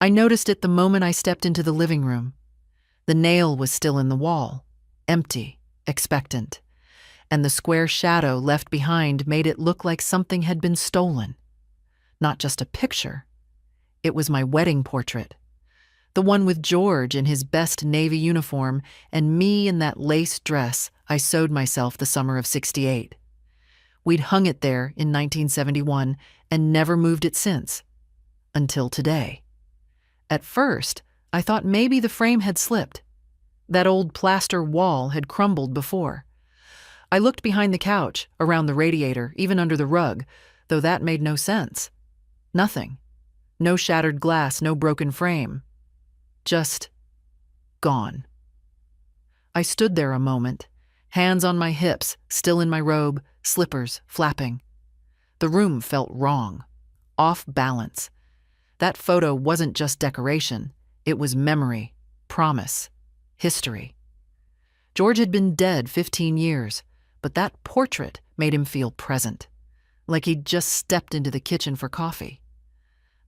I noticed it the moment I stepped into the living room. The nail was still in the wall, empty, expectant, and the square shadow left behind made it look like something had been stolen. Not just a picture. It was my wedding portrait. The one with George in his best Navy uniform and me in that lace dress I sewed myself the summer of '68. We'd hung it there in 1971 and never moved it since. Until today. At first, I thought maybe the frame had slipped. That old plaster wall had crumbled before. I looked behind the couch, around the radiator, even under the rug, though that made no sense. Nothing. No shattered glass, no broken frame. Just gone. I stood there a moment, hands on my hips, still in my robe, slippers flapping. The room felt wrong, off balance. That photo wasn't just decoration, it was memory, promise, history. George had been dead 15 years, but that portrait made him feel present, like he'd just stepped into the kitchen for coffee.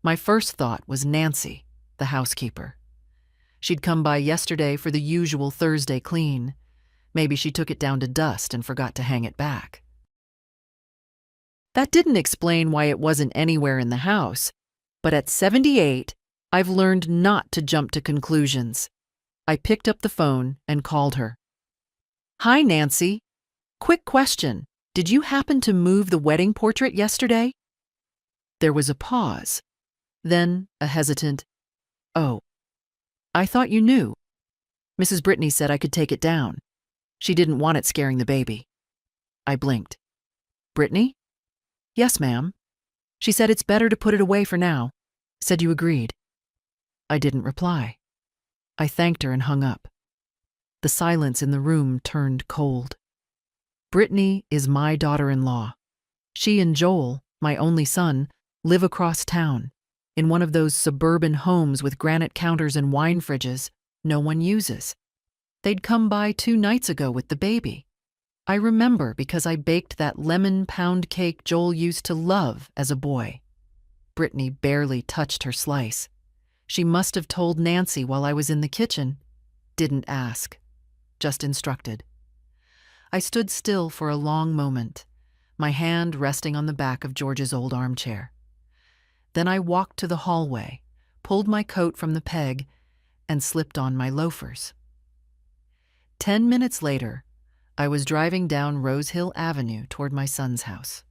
My first thought was Nancy, the housekeeper. She'd come by yesterday for the usual Thursday clean. Maybe she took it down to dust and forgot to hang it back. That didn't explain why it wasn't anywhere in the house, but at 78, I've learned not to jump to conclusions. I picked up the phone and called her. "Hi, Nancy. Quick question. Did you happen to move the wedding portrait yesterday?" There was a pause, then a hesitant, "Oh, I thought you knew. Mrs. Brittany said I could take it down. She didn't want it scaring the baby." I blinked. "Brittany?" "Yes, ma'am. She said it's better to put it away for now. Said you agreed." I didn't reply. I thanked her and hung up. The silence in the room turned cold. Brittany is my daughter-in-law. She and Joel, my only son, live across town, in one of those suburban homes with granite counters and wine fridges no one uses. They'd come by 2 nights ago with the baby. I remember because I baked that lemon pound cake Joel used to love as a boy. Brittany barely touched her slice. She must have told Nancy while I was in the kitchen. Didn't ask. Just instructed. I stood still for a long moment, my hand resting on the back of George's old armchair. Then I walked to the hallway, pulled my coat from the peg, and slipped on my loafers. 10 minutes later, I was driving down Rose Hill Avenue toward my son's house.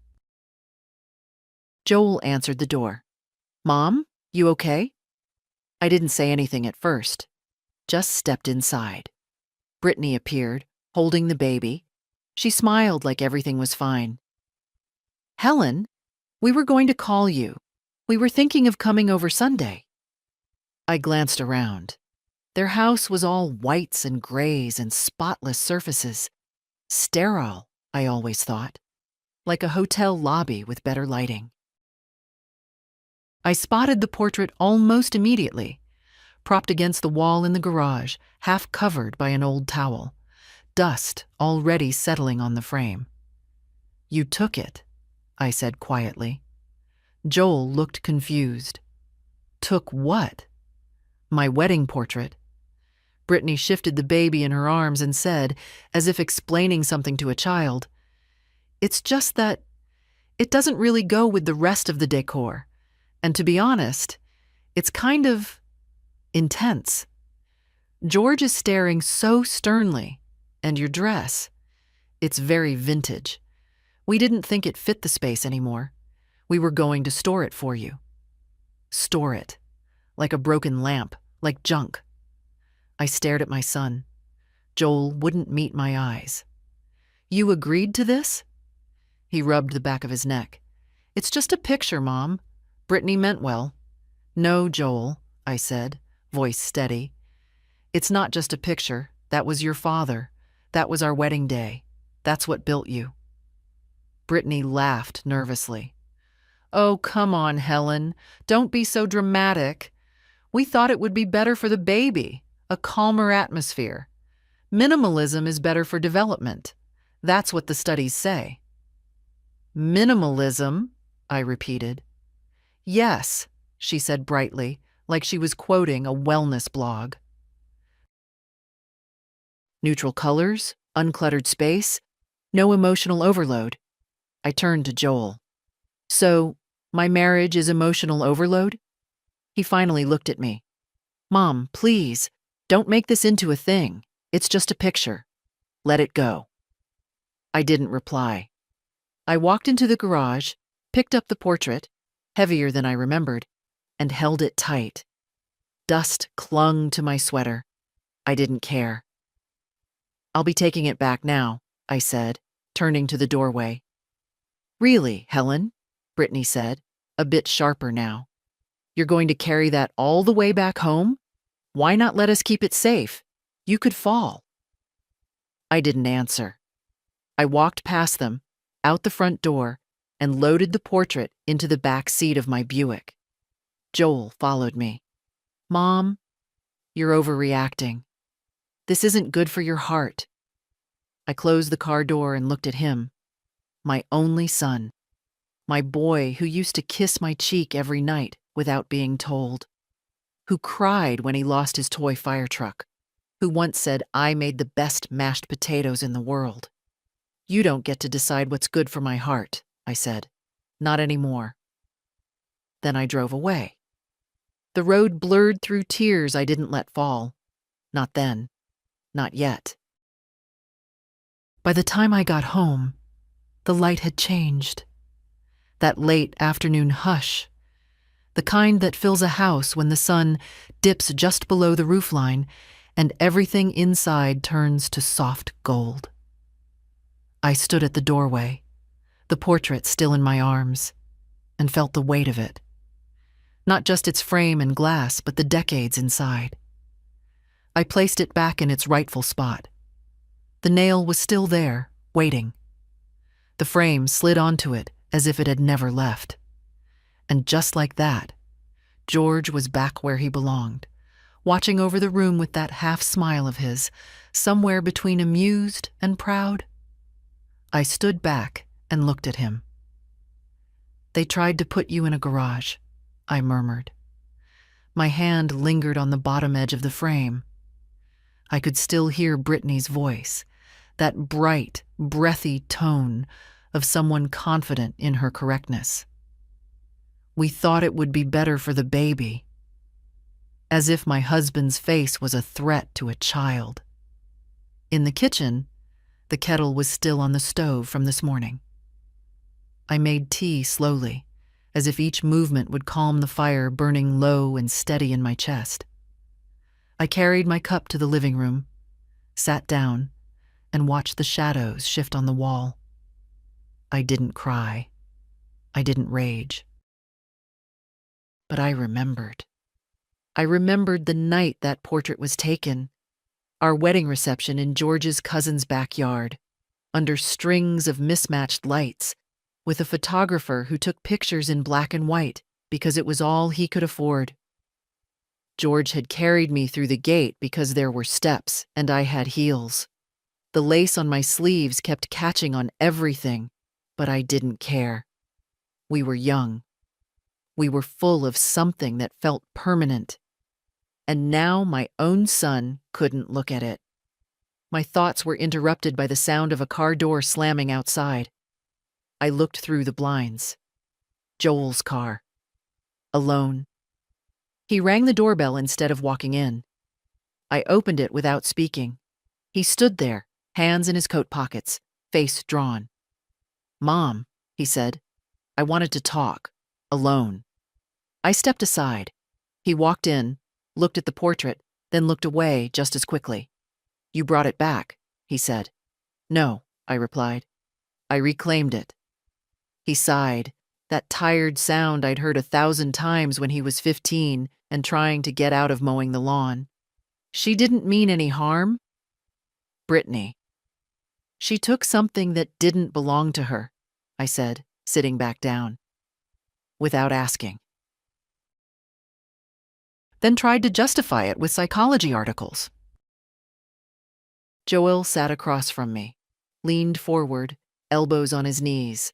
Joel answered the door. "Mom, you okay?" I didn't say anything at first, just stepped inside. Brittany appeared, holding the baby. She smiled like everything was fine. "Helen, we were going to call you. We were thinking of coming over Sunday." I glanced around. Their house was all whites and grays and spotless surfaces. Sterile, I always thought. Like a hotel lobby with better lighting. I spotted the portrait almost immediately, propped against the wall in the garage, half covered by an old towel, dust already settling on the frame. "You took it," I said quietly. Joel looked confused. "Took what?" "My wedding portrait." Brittany shifted the baby in her arms and said, as if explaining something to a child, "It's just that it doesn't really go with the rest of the decor. And to be honest, it's kind of intense. George is staring so sternly, and your dress, it's very vintage. We didn't think it fit the space anymore. We were going to store it for you." Store it. Like a broken lamp, like junk. I stared at my son. Joel wouldn't meet my eyes. "You agreed to this?" He rubbed the back of his neck. "It's just a picture, Mom. Brittany meant well." "No, Joel," I said, voice steady. "It's not just a picture. That was your father. That was our wedding day. That's what built you." Brittany laughed nervously. "Oh, come on, Helen. Don't be so dramatic. We thought it would be better for the baby, a calmer atmosphere. Minimalism is better for development. That's what the studies say." "Minimalism?" I repeated. "Yes," she said brightly, like she was quoting a wellness blog. Neutral colors, uncluttered space, no emotional overload. I turned to Joel. So, my marriage is emotional overload? He finally looked at me. Mom, please, don't make this into a thing. It's just a picture. Let it go. I didn't reply. I walked into the garage, picked up the portrait, heavier than I remembered, and held it tight. Dust clung to my sweater. I didn't care. I'll be taking it back now, I said, turning to the doorway. Really, Helen? Brittany said, a bit sharper now. You're going to carry that all the way back home? Why not let us keep it safe? You could fall. I didn't answer. I walked past them, out the front door, and loaded the portrait into the back seat of my Buick. Joel followed me. Mom, you're overreacting. This isn't good for your heart. I closed the car door and looked at him. My only son. My boy who used to kiss my cheek every night without being told. Who cried when he lost his toy fire truck. Who once said I made the best mashed potatoes in the world. You don't get to decide what's good for my heart, I said. Not anymore. Then I drove away. The road blurred through tears I didn't let fall. Not then. Not yet. By the time I got home, the light had changed. That late afternoon hush, the kind that fills a house when the sun dips just below the roofline and everything inside turns to soft gold. I stood at the doorway, the portrait still in my arms, and felt the weight of it. Not just its frame and glass, but the decades inside. I placed it back in its rightful spot. The nail was still there, waiting. The frame slid onto it as if it had never left. And just like that, George was back where he belonged, watching over the room with that half smile of his, somewhere between amused and proud. I stood back and looked at him. They tried to put you in a garage, I murmured. My hand lingered on the bottom edge of the frame. I could still hear Brittany's voice, that bright, breathy tone of someone confident in her correctness. We thought it would be better for the baby. As if my husband's face was a threat to a child. In the kitchen, the kettle was still on the stove from this morning. I made tea slowly, as if each movement would calm the fire burning low and steady in my chest. I carried my cup to the living room, sat down, and watched the shadows shift on the wall. I didn't cry. I didn't rage. But I remembered. I remembered the night that portrait was taken, our wedding reception in George's cousin's backyard, under strings of mismatched lights, with a photographer who took pictures in black and white because it was all he could afford. George had carried me through the gate because there were steps and I had heels. The lace on my sleeves kept catching on everything, but I didn't care. We were young. We were full of something that felt permanent. And now my own son couldn't look at it. My thoughts were interrupted by the sound of a car door slamming outside. I looked through the blinds. Joel's car. Alone. He rang the doorbell instead of walking in. I opened it without speaking. He stood there, hands in his coat pockets, face drawn. Mom, he said, I wanted to talk. Alone. I stepped aside. He walked in, looked at the portrait, then looked away just as quickly. You brought it back, he said. No, I replied. I reclaimed it. He sighed, that tired sound I'd heard 1,000 times when he was 15 and trying to get out of mowing the lawn. She didn't mean any harm. Brittany. She took something that didn't belong to her, I said, sitting back down. Without asking. Then tried to justify it with psychology articles. Joel sat across from me, leaned forward, elbows on his knees.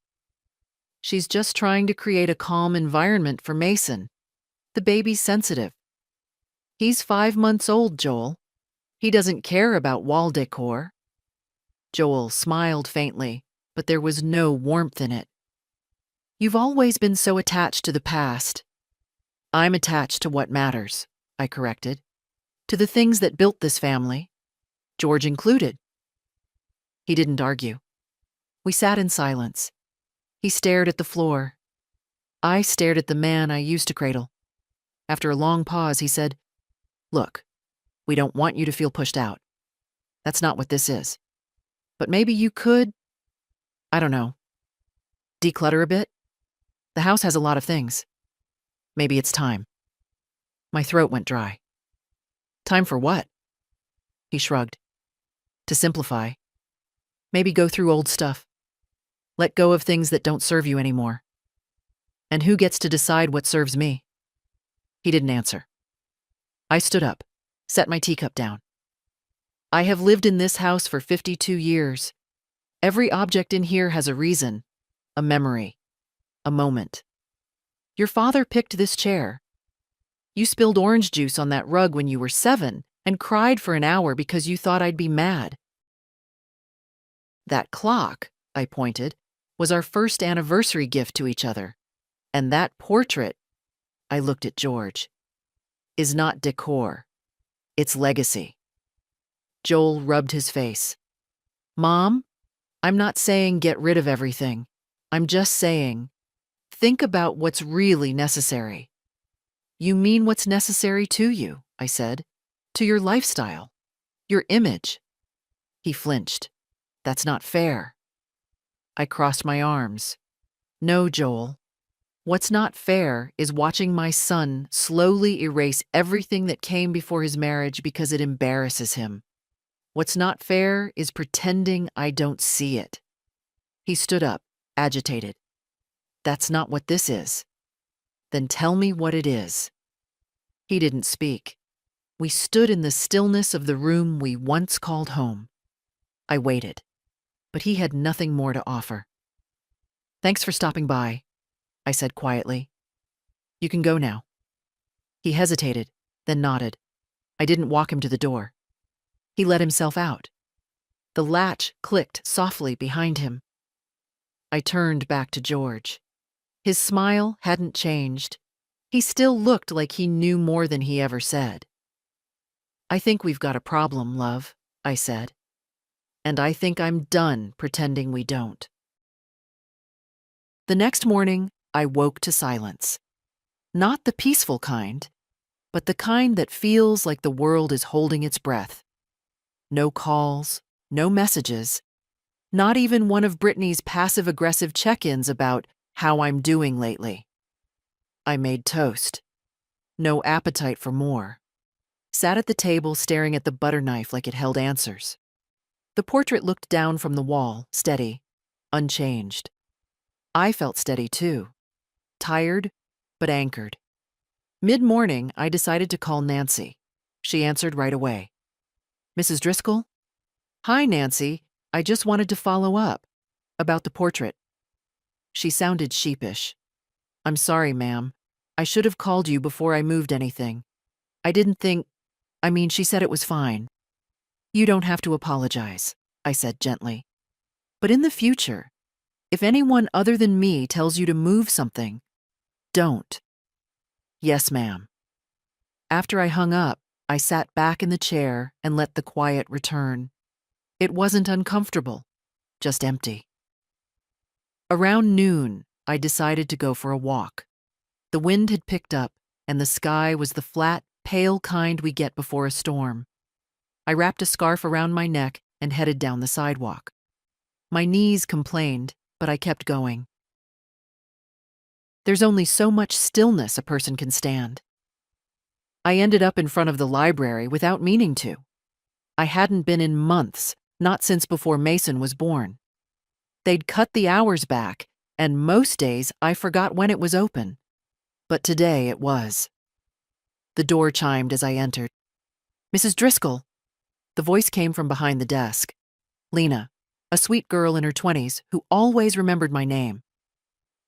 She's just trying to create a calm environment for Mason. The baby's sensitive. He's 5 months old, Joel. He doesn't care about wall decor. Joel smiled faintly, but there was no warmth in it. You've always been so attached to the past. I'm attached to what matters, I corrected. To the things that built this family, George included. He didn't argue. We sat in silence. He stared at the floor. I stared at the man I used to cradle. After a long pause, he said, "Look, we don't want you to feel pushed out. That's not what this is. But maybe you could, I don't know, declutter a bit? The house has a lot of things. Maybe it's time." My throat went dry. Time for what? He shrugged. To simplify. Maybe go through old stuff. Let go of things that don't serve you anymore. And who gets to decide what serves me? He didn't answer. I stood up, set my teacup down. I have lived in this house for 52 years. Every object in here has a reason, a memory, a moment. Your father picked this chair. You spilled orange juice on that rug when you were 7 and cried for an hour because you thought I'd be mad. That clock, I pointed, was our first anniversary gift to each other. And that portrait, I looked at George, is not decor. It's legacy. Joel rubbed his face. Mom, I'm not saying get rid of everything. I'm just saying, think about what's really necessary. You mean what's necessary to you, I said, to your lifestyle, your image. He flinched. That's not fair. I crossed my arms. No, Joel. What's not fair is watching my son slowly erase everything that came before his marriage because it embarrasses him. What's not fair is pretending I don't see it. He stood up, agitated. That's not what this is. Then tell me what it is. He didn't speak. We stood in the stillness of the room we once called home. I waited, but he had nothing more to offer. Thanks for stopping by, I said quietly. You can go now. He hesitated, then nodded. I didn't walk him to the door. He let himself out. The latch clicked softly behind him. I turned back to George. His smile hadn't changed. He still looked like he knew more than he ever said. I think we've got a problem, love, I said. And I think I'm done pretending we don't. The next morning, I woke to silence. Not the peaceful kind, but the kind that feels like the world is holding its breath. No calls, no messages, not even one of Brittany's passive-aggressive check-ins about how I'm doing lately. I made toast. No appetite for more. Sat at the table staring at the butter knife like it held answers. The portrait looked down from the wall, steady, unchanged. I felt steady too. Tired, but anchored. Mid-morning, I decided to call Nancy. She answered right away. Mrs. Driscoll? Hi, Nancy. I just wanted to follow up. About the portrait. She sounded sheepish. I'm sorry, ma'am. I should have called you before I moved anything. I didn't think... she said it was fine. You don't have to apologize, I said gently. But in the future, if anyone other than me tells you to move something, don't. Yes, ma'am. After I hung up, I sat back in the chair and let the quiet return. It wasn't uncomfortable, just empty. Around noon, I decided to go for a walk. The wind had picked up, and the sky was the flat, pale kind we get before a storm. I wrapped a scarf around my neck and headed down the sidewalk. My knees complained, but I kept going. There's only so much stillness a person can stand. I ended up in front of the library without meaning to. I hadn't been in months, not since before Mason was born. They'd cut the hours back, and most days I forgot when it was open. But today it was. The door chimed as I entered. Mrs. Driscoll. The voice came from behind the desk. Lena, a sweet girl in her 20s who always remembered my name.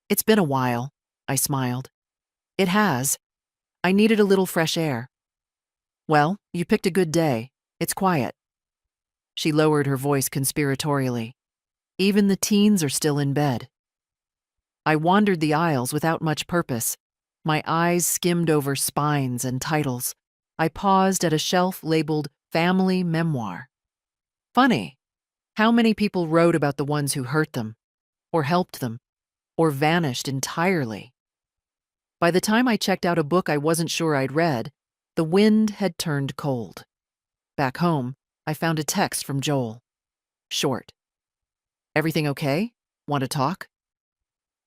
It's been a while, I smiled. It has. I needed a little fresh air. Well, you picked a good day. It's quiet. She lowered her voice conspiratorially. Even the teens are still in bed. I wandered the aisles without much purpose. My eyes skimmed over spines and titles. I paused at a shelf labeled Family Memoir. Funny, how many people wrote about the ones who hurt them, or helped them, or vanished entirely. By the time I checked out a book I wasn't sure I'd read, the wind had turned cold. Back home, I found a text from Joel. Short. Everything okay? Want to talk?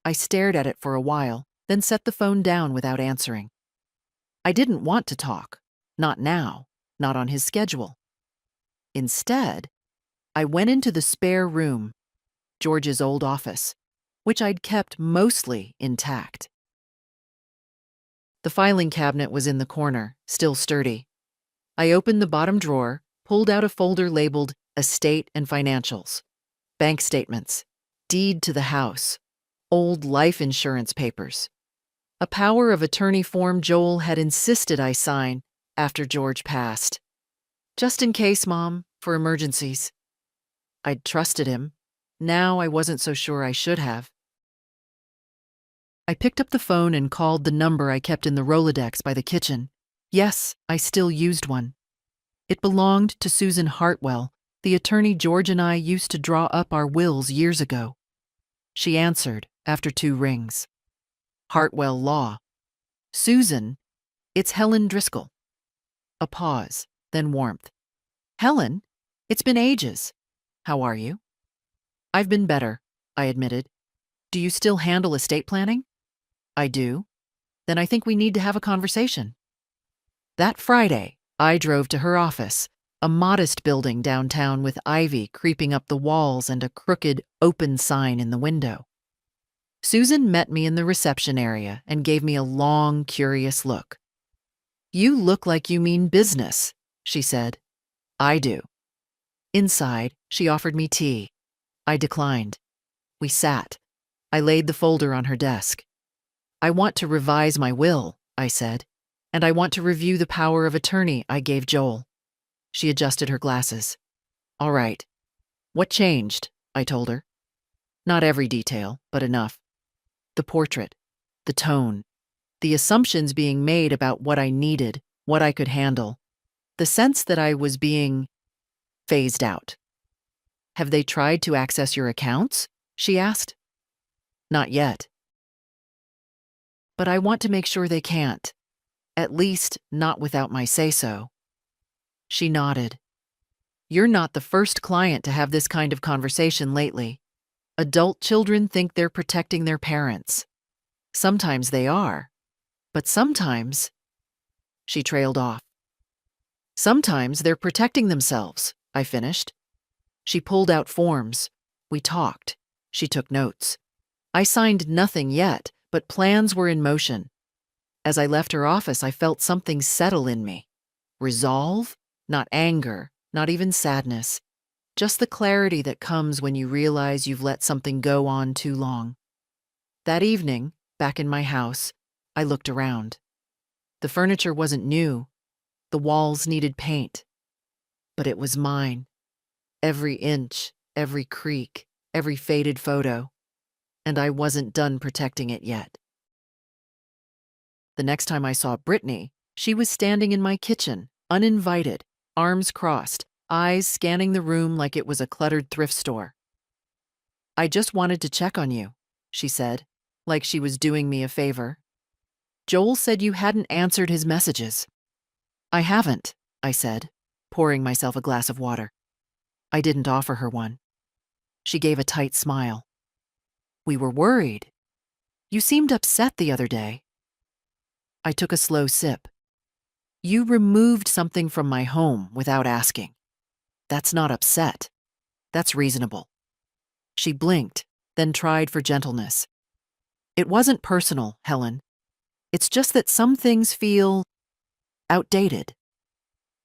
I stared at it for a while, then set the phone down without answering. I didn't want to talk. Not now. Not on his schedule. Instead, I went into the spare room, George's old office, which I'd kept mostly intact. The filing cabinet was in the corner, still sturdy. I opened the bottom drawer, pulled out a folder labeled Estate and Financials, bank statements, deed to the house, old life insurance papers, a power of attorney form Joel had insisted I sign after George passed. Just in case, Mom, for emergencies. I'd trusted him. Now I wasn't so sure I should have. I picked up the phone and called the number I kept in the Rolodex by the kitchen. Yes, I still used one. It belonged to Susan Hartwell, the attorney George and I used to draw up our wills years ago. She answered after 2 rings. Hartwell Law. Susan, it's Helen Driscoll. A pause, then warmth. Helen, it's been ages. How are you? I've been better, I admitted. Do you still handle estate planning? I do. Then I think we need to have a conversation. That Friday, I drove to her office, a modest building downtown with ivy creeping up the walls and a crooked, open sign in the window. Susan met me in the reception area and gave me a long, curious look. You look like you mean business, she said. I do. Inside, she offered me tea. I declined. We sat. I laid the folder on her desk. I want to revise my will, I said, and I want to review the power of attorney I gave Joel. She adjusted her glasses. All right. What changed? I told her. Not every detail, but enough. The portrait, the tone, the assumptions being made about what I needed, what I could handle, the sense that I was being phased out. Have they tried to access your accounts? She asked. Not yet. But I want to make sure they can't. At least, not without my say-so. She nodded. You're not the first client to have this kind of conversation lately. Adult children think they're protecting their parents. Sometimes they are. But sometimes... She trailed off. Sometimes they're protecting themselves, I finished. She pulled out forms. We talked. She took notes. I signed nothing yet, but plans were in motion. As I left her office, I felt something settle in me. Resolve, not anger, not even sadness. Just the clarity that comes when you realize you've let something go on too long. That evening, back in my house, I looked around. The furniture wasn't new. The walls needed paint. But it was mine. Every inch, every creak, every faded photo. And I wasn't done protecting it yet. The next time I saw Brittany, she was standing in my kitchen, uninvited, arms crossed, eyes scanning the room like it was a cluttered thrift store. I just wanted to check on you, she said, like she was doing me a favor. Joel said you hadn't answered his messages. I haven't, I said, pouring myself a glass of water. I didn't offer her one. She gave a tight smile. We were worried. You seemed upset the other day. I took a slow sip. You removed something from my home without asking. That's not upset. That's reasonable. She blinked, then tried for gentleness. It wasn't personal, Helen. It's just that some things feel outdated,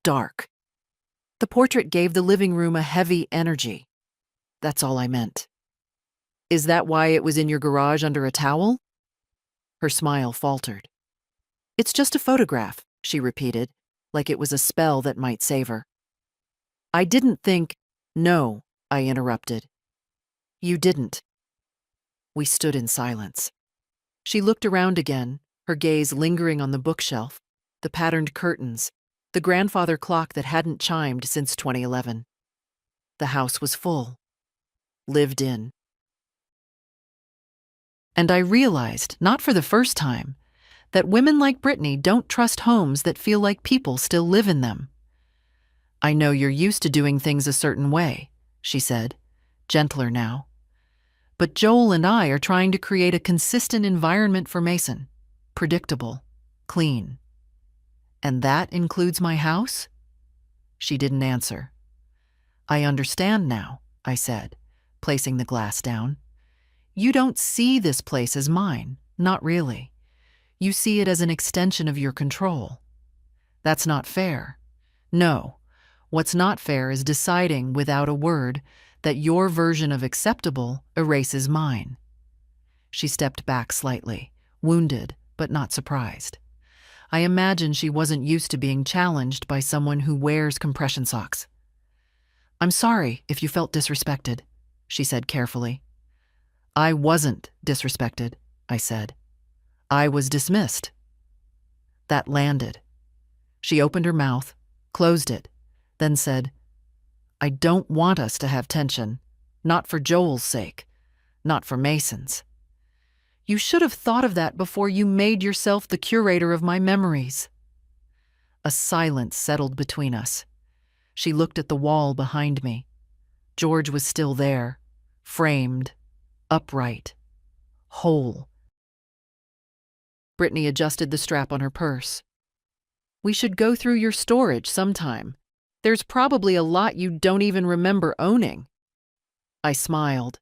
dark. The portrait gave the living room a heavy energy. That's all I meant. Is that why it was in your garage under a towel? Her smile faltered. It's just a photograph, she repeated, like it was a spell that might save her. I didn't think, no, I interrupted. You didn't. We stood in silence. She looked around again, her gaze lingering on the bookshelf, the patterned curtains, the grandfather clock that hadn't chimed since 2011. The house was full. Lived in. And I realized, not for the first time, that women like Brittany don't trust homes that feel like people still live in them. I know you're used to doing things a certain way, she said, gentler now. But Joel and I are trying to create a consistent environment for Mason. Predictable, clean. And that includes my house? She didn't answer. I understand now, I said, placing the glass down. You don't see this place as mine, not really. You see it as an extension of your control. That's not fair. No, what's not fair is deciding without a word that your version of acceptable erases mine. She stepped back slightly, wounded but not surprised. I imagine she wasn't used to being challenged by someone who wears compression socks. I'm sorry if you felt disrespected, she said carefully. I wasn't disrespected, I said. I was dismissed. That landed. She opened her mouth, closed it, then said, I don't want us to have tension, not for Joel's sake, not for Mason's. You should have thought of that before you made yourself the curator of my memories. A silence settled between us. She looked at the wall behind me. George was still there, framed, upright, whole. Brittany adjusted the strap on her purse. We should go through your storage sometime. There's probably a lot you don't even remember owning. I smiled.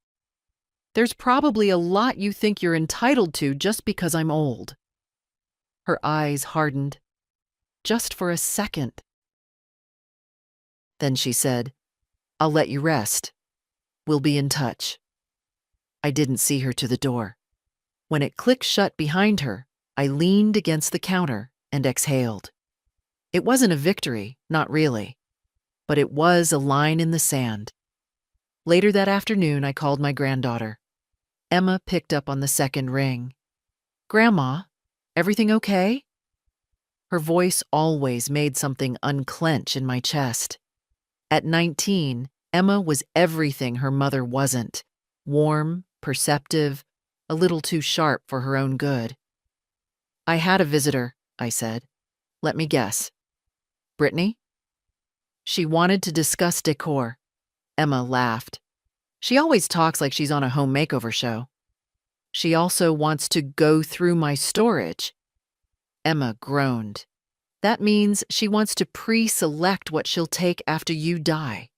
There's probably a lot you think you're entitled to just because I'm old. Her eyes hardened. Just for a second. Then she said, I'll let you rest. We'll be in touch. I didn't see her to the door. When it clicked shut behind her, I leaned against the counter and exhaled. It wasn't a victory, not really. But it was a line in the sand. Later that afternoon, I called my granddaughter. Emma picked up on the second ring. Grandma, everything okay? Her voice always made something unclench in my chest. At 19, Emma was everything her mother wasn't. Warm, perceptive, a little too sharp for her own good. I had a visitor, I said. Let me guess. Brittany? She wanted to discuss decor. Emma laughed. She always talks like she's on a home makeover show. She also wants to go through my storage. Emma groaned. That means she wants to pre-select what she'll take after you die.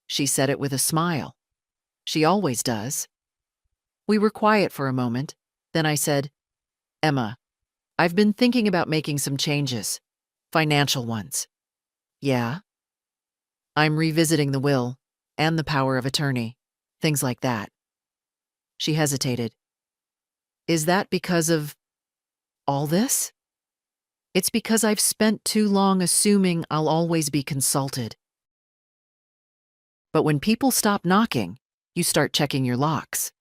She said it with a smile. She always does. We were quiet for a moment. Then I said, Emma, I've been thinking about making some changes. Financial ones. Yeah? I'm revisiting the will and the power of attorney. Things like that. She hesitated. Is that because of all this? It's because I've spent too long assuming I'll always be consulted. But when people stop knocking, you start checking your locks.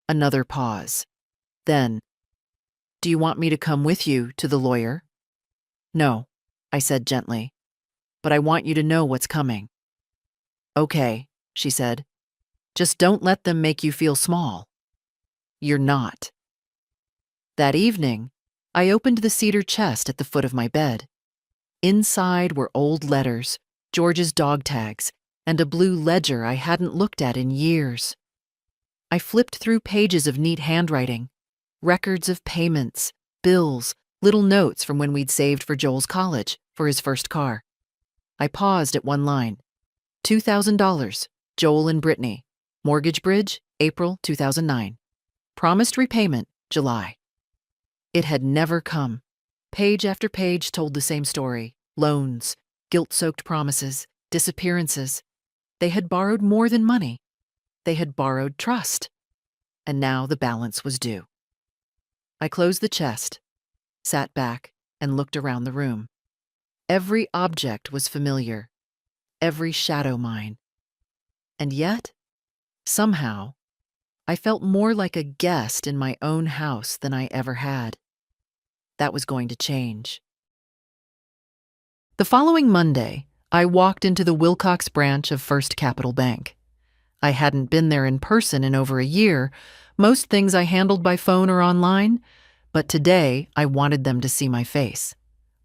Another pause. Then, do you want me to come with you to the lawyer? No, I said gently, but I want you to know what's coming. Okay, she said. Just don't let them make you feel small. You're not. That evening, I opened the cedar chest at the foot of my bed. Inside were old letters, George's dog tags, and a blue ledger I hadn't looked at in years. I flipped through pages of neat handwriting, records of payments, bills, little notes from when we'd saved for Joel's college, for his first car. I paused at one line. $2,000, Joel and Brittany. Mortgage bridge, April 2009. Promised repayment, July. It had never come. Page after page told the same story. Loans, guilt-soaked promises, disappearances. They had borrowed more than money. They had borrowed trust. And now the balance was due. I closed the chest, sat back, and looked around the room. Every object was familiar, every shadow mine. And yet, somehow, I felt more like a guest in my own house than I ever had. That was going to change. The following Monday, I walked into the Wilcox branch of First Capital Bank. I hadn't been there in person in over a year. Most things I handled by phone or online, but today I wanted them to see my face,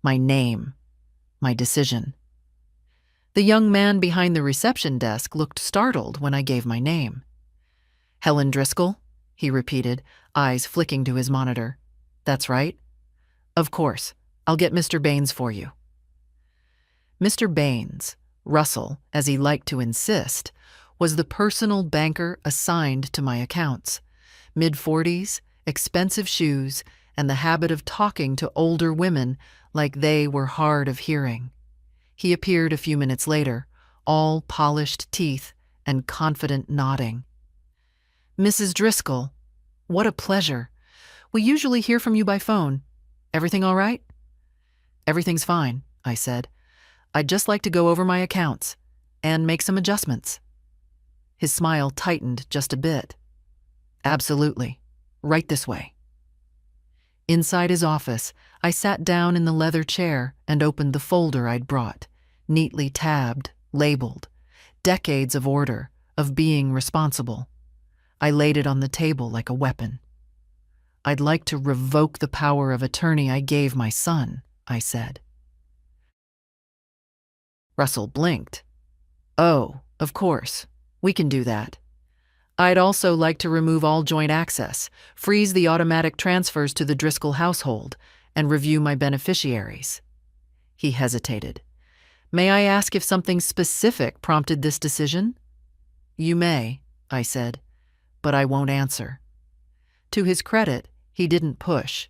my name, my decision. The young man behind the reception desk looked startled when I gave my name. "Helen Driscoll," he repeated, eyes flicking to his monitor. "That's right. Of course, I'll get Mr. Baines for you." Mr. Baines, Russell, as he liked to insist, was the personal banker assigned to my accounts. Mid-40s, expensive shoes, and the habit of talking to older women like they were hard of hearing. He appeared a few minutes later, all polished teeth and confident nodding. "Mrs. Driscoll, what a pleasure. We usually hear from you by phone. Everything all right?" "Everything's fine," I said. "I'd just like to go over my accounts and make some adjustments." His smile tightened just a bit. "Absolutely. Right this way." Inside his office, I sat down in the leather chair and opened the folder I'd brought, neatly tabbed, labeled. Decades of order, of being responsible. I laid it on the table like a weapon. "I'd like to revoke the power of attorney I gave my son," I said. Russell blinked. "Oh, of course. We can do that. I'd also like to remove all joint access, freeze the automatic transfers to the Driscoll household, and review my beneficiaries." He hesitated. "May I ask if something specific prompted this decision?" "You may," I said, "but I won't answer." To his credit, he didn't push,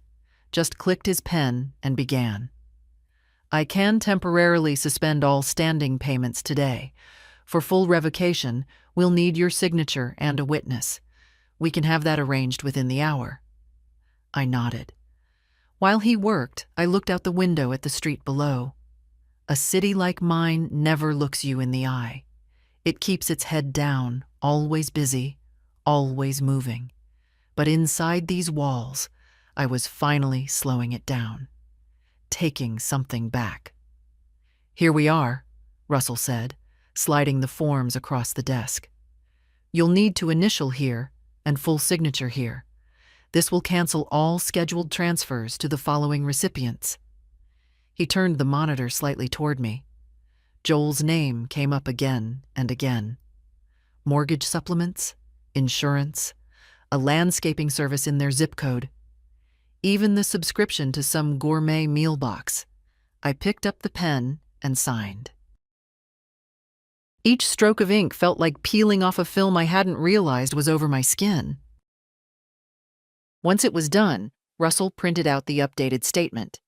just clicked his pen and began. "I can temporarily suspend all standing payments today. For full revocation, we'll need your signature and a witness. We can have that arranged within the hour." I nodded. While he worked, I looked out the window at the street below. A city like mine never looks you in the eye. It keeps its head down, always busy, always moving. But inside these walls, I was finally slowing it down, taking something back. "Here we are," Russell said, sliding the forms across the desk. "You'll need to initial here and full signature here. This will cancel all scheduled transfers to the following recipients." He turned the monitor slightly toward me. Joel's name came up again and again. Mortgage supplements, insurance, a landscaping service in their zip code, even the subscription to some gourmet meal box. I picked up the pen and signed. Each stroke of ink felt like peeling off a film I hadn't realized was over my skin. Once it was done, Russell printed out the updated statement.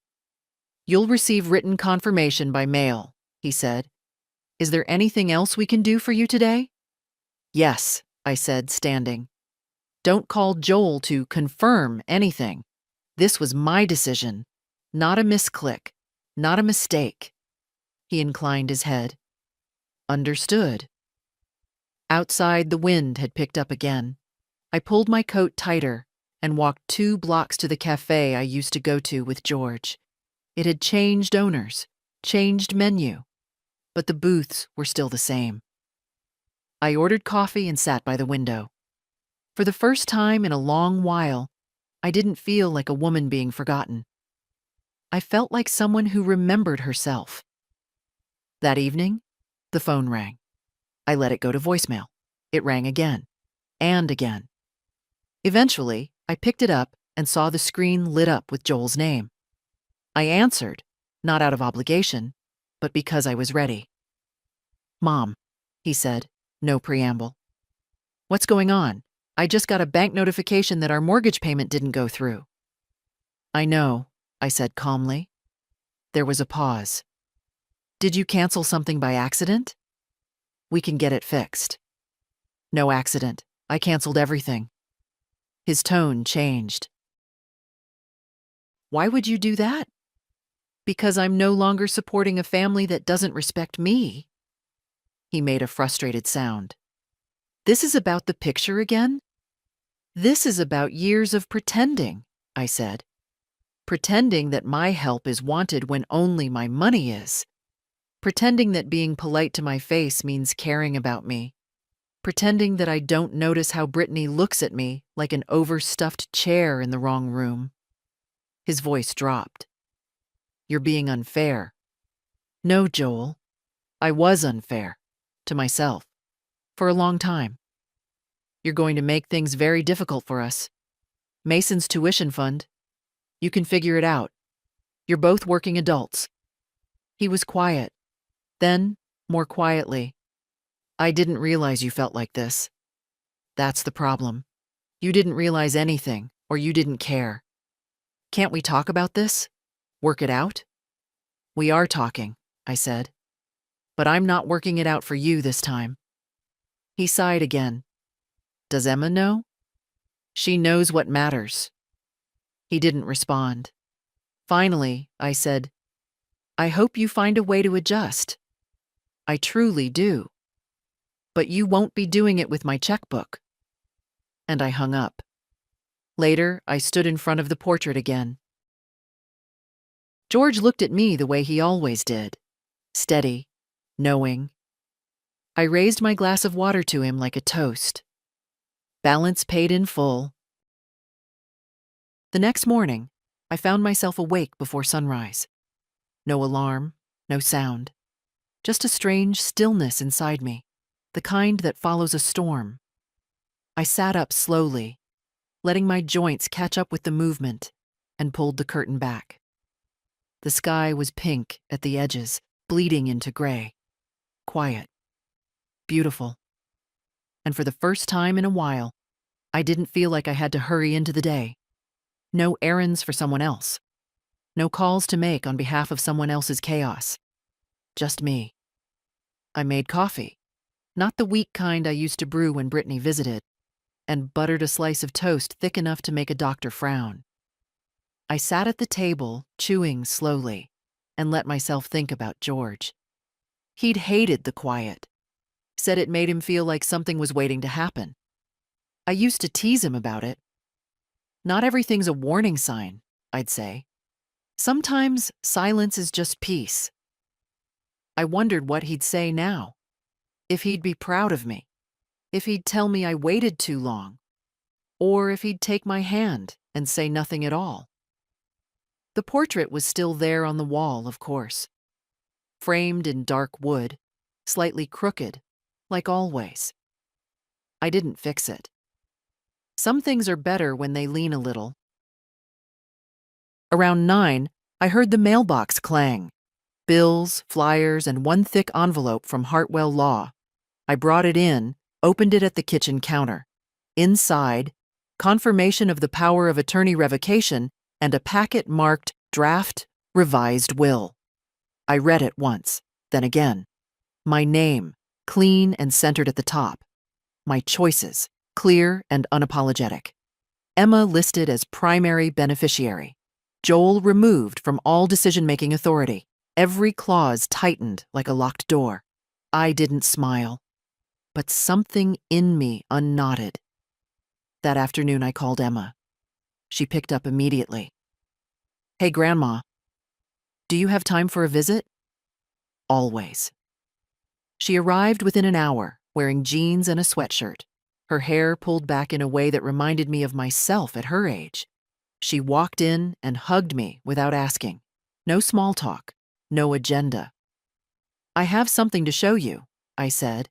"You'll receive written confirmation by mail," he said. "Is there anything else we can do for you today?" "Yes," I said, standing. "Don't call Joel to confirm anything. This was my decision, not a misclick, not a mistake." He inclined his head. "Understood." Outside, the wind had picked up again. I pulled my coat tighter and walked 2 blocks to the cafe I used to go to with George. It had changed owners, changed menu, but the booths were still the same. I ordered coffee and sat by the window. For the first time in a long while, I didn't feel like a woman being forgotten. I felt like someone who remembered herself. That evening, the phone rang. I let it go to voicemail. It rang again, and again. Eventually, I picked it up and saw the screen lit up with Joel's name. I answered, not out of obligation, but because I was ready. "Mom," he said, no preamble. "What's going on? I just got a bank notification that our mortgage payment didn't go through." "I know," I said calmly. There was a pause. "Did you cancel something by accident?" "We can get it fixed." "No accident. I canceled everything." His tone changed. "Why would you do that?" Because I'm no longer supporting a family that doesn't respect me. He made a frustrated sound. This is about the picture again? This is about years of pretending, I said. Pretending that my help is wanted when only my money is. Pretending that being polite to my face means caring about me. Pretending that I don't notice how Brittany looks at me like an overstuffed chair in the wrong room. His voice dropped. You're being unfair. No, Joel. I was unfair. To myself. For a long time. You're going to make things very difficult for us. Mason's tuition fund. You can figure it out. You're both working adults. He was quiet. Then, more quietly. I didn't realize you felt like this. That's the problem. You didn't realize anything, or you didn't care. Can't we talk about this? Work it out? We are talking, I said. But I'm not working it out for you this time. He sighed again. Does Emma know? She knows what matters. He didn't respond. Finally, I said, I hope you find a way to adjust. I truly do. But you won't be doing it with my checkbook. And I hung up. Later, I stood in front of the portrait again. George looked at me the way he always did. Steady, knowing. I raised my glass of water to him like a toast. Balance paid in full. The next morning, I found myself awake before sunrise. No alarm, no sound. Just a strange stillness inside me, the kind that follows a storm. I sat up slowly, letting my joints catch up with the movement, and pulled the curtain back. The sky was pink at the edges, bleeding into gray. Quiet. Beautiful. And for the first time in a while, I didn't feel like I had to hurry into the day. No errands for someone else. No calls to make on behalf of someone else's chaos. Just me. I made coffee, not the weak kind I used to brew when Brittany visited, and buttered a slice of toast thick enough to make a doctor frown. I sat at the table, chewing slowly, and let myself think about George. He'd hated the quiet, said it made him feel like something was waiting to happen. I used to tease him about it. Not everything's a warning sign, I'd say. Sometimes silence is just peace. I wondered what he'd say now. If he'd be proud of me. If he'd tell me I waited too long. Or if he'd take my hand and say nothing at all. The portrait was still there on the wall, of course. Framed in dark wood, slightly crooked, like always. I didn't fix it. Some things are better when they lean a little. Around 9, I heard the mailbox clang. Bills, flyers, and one thick envelope from Hartwell Law. I brought it in, opened it at the kitchen counter. Inside, confirmation of the power of attorney revocation and a packet marked Draft Revised Will. I read it once, then again. My name, clean and centered at the top. My choices, clear and unapologetic. Emma listed as primary beneficiary. Joel removed from all decision-making authority. Every clause tightened like a locked door. I didn't smile, but something in me unknotted. That afternoon I called Emma. She picked up immediately. Hey, Grandma. Do you have time for a visit? Always. She arrived within an hour, wearing jeans and a sweatshirt, her hair pulled back in a way that reminded me of myself at her age. She walked in and hugged me without asking. No small talk, no agenda. I have something to show you, I said,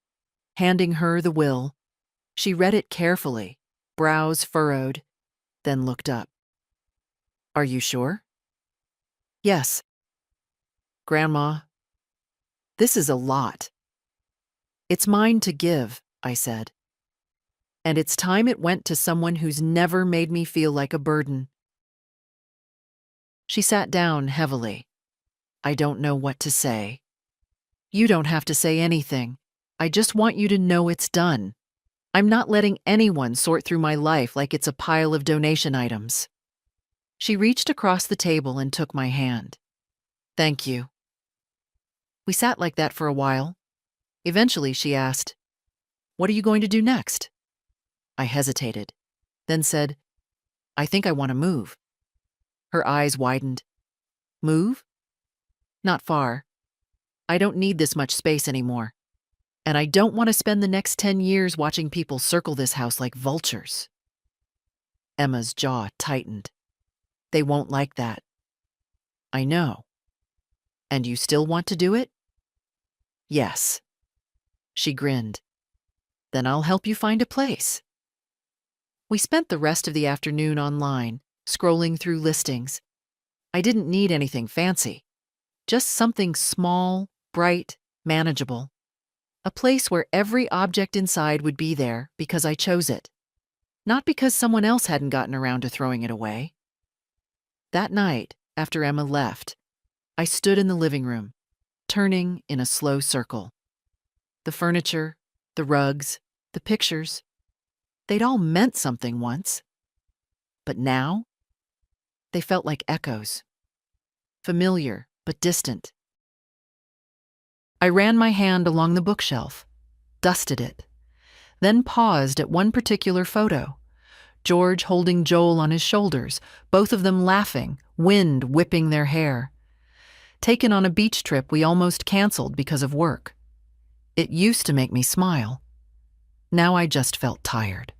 handing her the will. She read it carefully, brows furrowed, then looked up. Are you sure? Yes. Grandma, this is a lot. It's mine to give, I said. And it's time it went to someone who's never made me feel like a burden. She sat down heavily. I don't know what to say. You don't have to say anything. I just want you to know it's done. I'm not letting anyone sort through my life like it's a pile of donation items. She reached across the table and took my hand. Thank you. We sat like that for a while. Eventually, she asked, "What are you going to do next?" I hesitated, then said, "I think I want to move." Her eyes widened. Move? Not far. I don't need this much space anymore. And I don't want to spend the next 10 years watching people circle this house like vultures. Emma's jaw tightened. They won't like that. I know. And you still want to do it? Yes. She grinned. Then I'll help you find a place. We spent the rest of the afternoon online, scrolling through listings. I didn't need anything fancy. Just something small, bright, manageable. A place where every object inside would be there because I chose it. Not because someone else hadn't gotten around to throwing it away. That night, after Emma left, I stood in the living room, turning in a slow circle. The furniture, the rugs, the pictures, they'd all meant something once. But now, they felt like echoes. Familiar, but distant. I ran my hand along the bookshelf, dusted it, then paused at one particular photo. George holding Joel on his shoulders, both of them laughing, wind whipping their hair. Taken on a beach trip we almost canceled because of work. It used to make me smile. Now I just felt tired.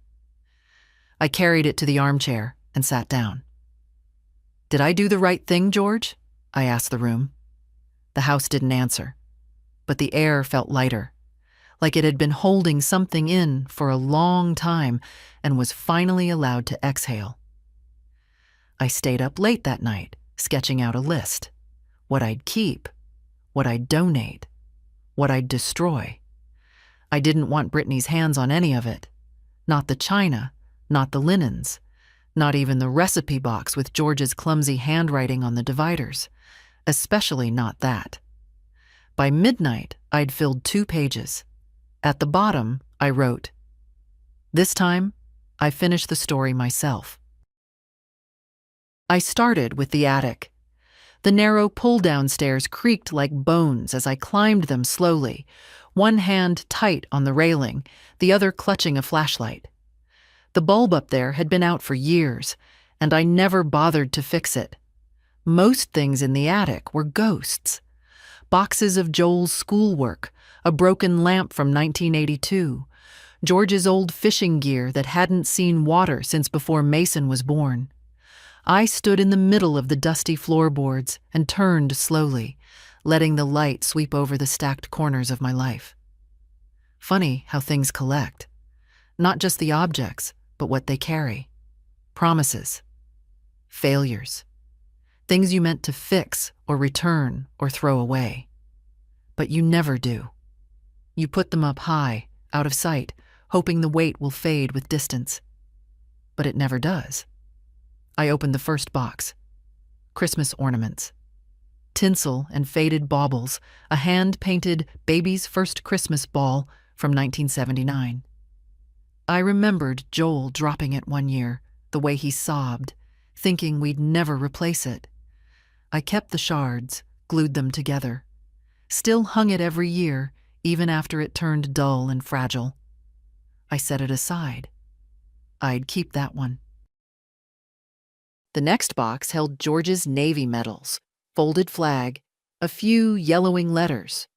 I carried it to the armchair and sat down. "Did I do the right thing, George?" I asked the room. The house didn't answer, but the air felt lighter, like it had been holding something in for a long time and was finally allowed to exhale. I stayed up late that night, sketching out a list. What I'd keep, what I'd donate, what I'd destroy. I didn't want Brittany's hands on any of it. Not the china, not the linens, not even the recipe box with George's clumsy handwriting on the dividers. Especially not that. By midnight, I'd filled 2 pages. At the bottom, I wrote, "This time, I finished the story myself." I started with the attic. The narrow pull-down stairs creaked like bones as I climbed them slowly, one hand tight on the railing, the other clutching a flashlight. The bulb up there had been out for years, and I never bothered to fix it. Most things in the attic were ghosts. Boxes of Joel's schoolwork, a broken lamp from 1982, George's old fishing gear that hadn't seen water since before Mason was born. I stood in the middle of the dusty floorboards and turned slowly, letting the light sweep over the stacked corners of my life. Funny how things collect. Not just the objects, but what they carry. Promises. Failures. Things you meant to fix or return or throw away. But you never do. You put them up high, out of sight, hoping the weight will fade with distance. But it never does. I opened the first box. Christmas ornaments. Tinsel and faded baubles, a hand-painted baby's first Christmas ball from 1979. I remembered Joel dropping it one year, the way he sobbed, thinking we'd never replace it. I kept the shards, glued them together. Still hung it every year, even after it turned dull and fragile. I set it aside. I'd keep that one. The next box held George's Navy medals, folded flag, a few yellowing letters.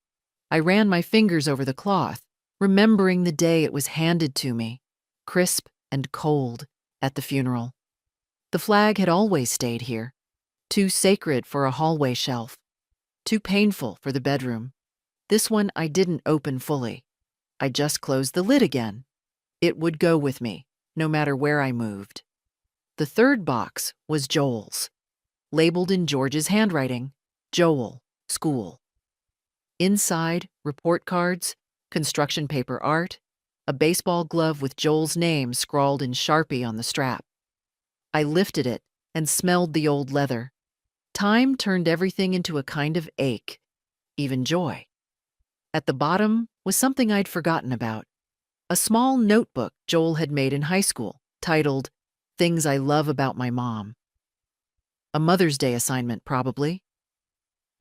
I ran my fingers over the cloth, remembering the day it was handed to me, crisp and cold, at the funeral. The flag had always stayed here, too sacred for a hallway shelf, too painful for the bedroom. This one I didn't open fully. I just closed the lid again. It would go with me, no matter where I moved. The third box was Joel's, labeled in George's handwriting, Joel, School. Inside, report cards, construction paper art, a baseball glove with Joel's name scrawled in Sharpie on the strap. I lifted it and smelled the old leather. Time turned everything into a kind of ache, even joy. At the bottom was something I'd forgotten about. A small notebook Joel had made in high school, titled, Things I Love About My Mom. A Mother's Day assignment, probably.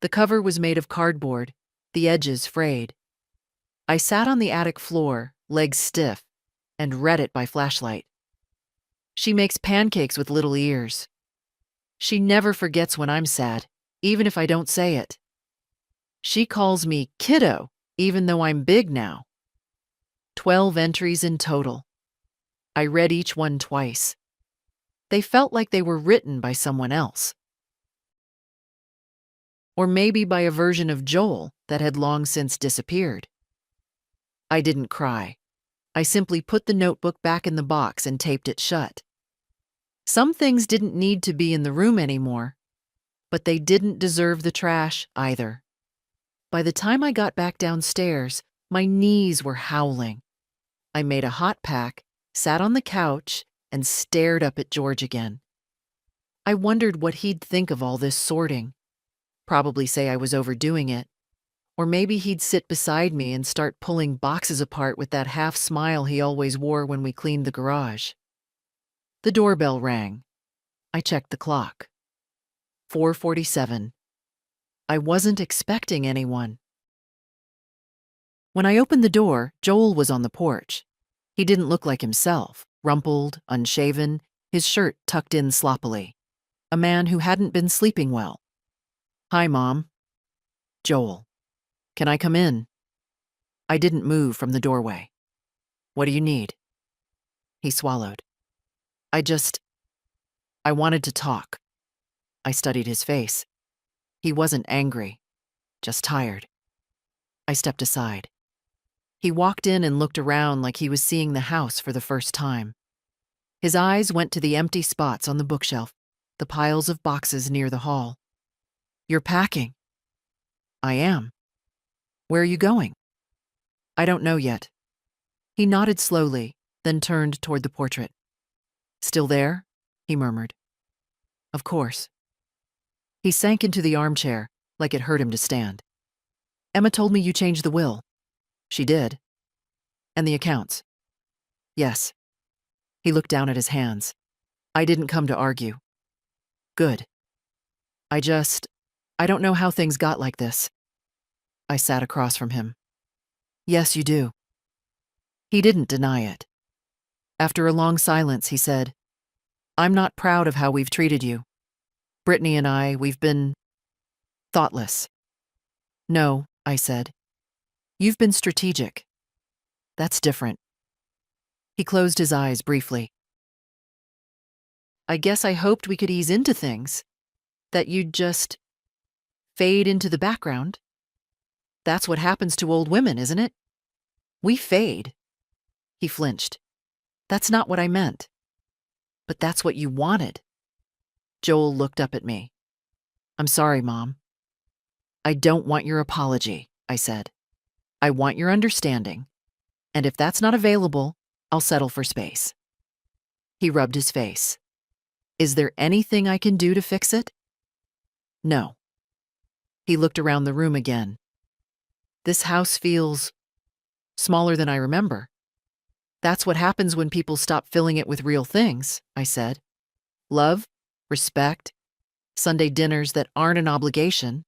The The cover was made of cardboard, the edges frayed. I sat on the attic floor, legs stiff, and read it by flashlight. She makes pancakes with little ears. She never forgets when I'm sad, even if I don't say it. She calls me kiddo, even though I'm big now. 12 entries in total. I read each one twice. They felt like they were written by someone else. Or maybe by a version of Joel that had long since disappeared. I didn't cry. I simply put the notebook back in the box and taped it shut. Some things didn't need to be in the room anymore, but they didn't deserve the trash either. By the time I got back downstairs, my knees were howling. I made a hot pack, sat on the couch, and stared up at George again. I wondered what he'd think of all this sorting. Probably say I was overdoing it. Or maybe he'd sit beside me and start pulling boxes apart with that half smile he always wore when we cleaned the garage. The doorbell rang. I checked the clock. 4:47. I wasn't expecting anyone. When I opened the door, Joel was on the porch. He didn't look like himself, rumpled, unshaven, his shirt tucked in sloppily. A man who hadn't been sleeping well. "Hi, Mom." "Joel, can I come in?" I didn't move from the doorway. "What do you need?" He swallowed. I wanted to talk." I studied his face. He wasn't angry, just tired. I stepped aside. He walked in and looked around like he was seeing the house for the first time. His eyes went to the empty spots on the bookshelf, the piles of boxes near the hall. "You're packing." "I am." "Where are you going?" "I don't know yet." He nodded slowly, then turned toward the portrait. "Still there?" he murmured. "Of course." He sank into the armchair, like it hurt him to stand. "Emma told me you changed the will." "She did." "And the accounts?" "Yes." He looked down at his hands. "I didn't come to argue." "Good." I don't know how things got like this." I sat across from him. "Yes, you do." He didn't deny it. After a long silence, he said, "I'm not proud of how we've treated you. Brittany and I, we've been thoughtless." "No," I said. "You've been strategic. That's different." He closed his eyes briefly. "I guess I hoped we could ease into things. That you'd just fade into the background. That's what happens to old women, isn't it? We fade." He flinched. "That's not what I meant." "But that's what you wanted." Joel looked up at me. "I'm sorry, Mom." "I don't want your apology," I said. "I want your understanding. And if that's not available, I'll settle for space." He rubbed his face. "Is there anything I can do to fix it?" "No." He looked around the room again. "This house feels smaller than I remember." "That's what happens when people stop filling it with real things," I said. "Love, respect, Sunday dinners that aren't an obligation."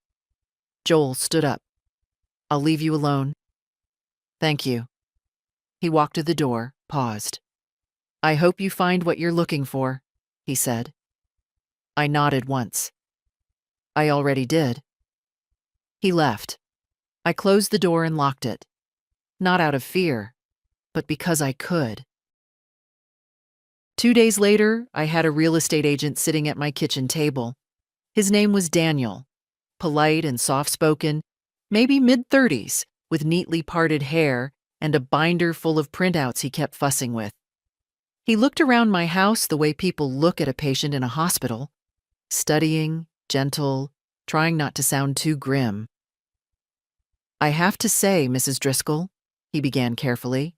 Joel stood up. "I'll leave you alone." "Thank you." He walked to the door, paused. "I hope you find what you're looking for," he said. I nodded once. "I already did." He left. I closed the door and locked it. Not out of fear, but because I could. 2 days later, I had a real estate agent sitting at my kitchen table. His name was Daniel. Polite and soft-spoken, maybe mid-30s, with neatly parted hair and a binder full of printouts he kept fussing with. He looked around my house the way people look at a patient in a hospital, studying, gentle, trying not to sound too grim. "I have to say, Mrs. Driscoll," he began carefully,